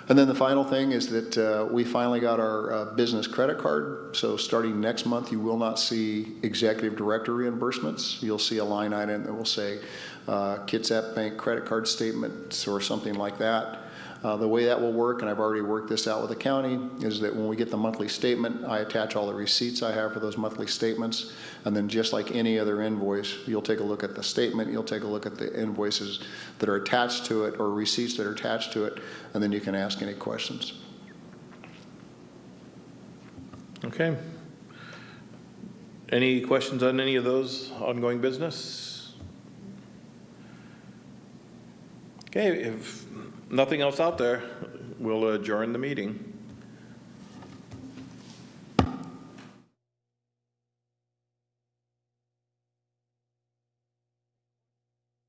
And then the final thing is that we finally got our business credit card. So starting next month, you will not see executive director reimbursements. You'll see a line item that will say Kitsap Bank credit card statements or something like that. The way that will work, and I've already worked this out with the county, is that when we get the monthly statement, I attach all the receipts I have for those monthly statements, and then just like any other invoice, you'll take a look at the statement, you'll take a look at the invoices that are attached to it or receipts that are attached to it, and then you can ask any questions. Okay. Any questions on any of those ongoing business? Okay, if nothing else out there, we'll adjourn the meeting.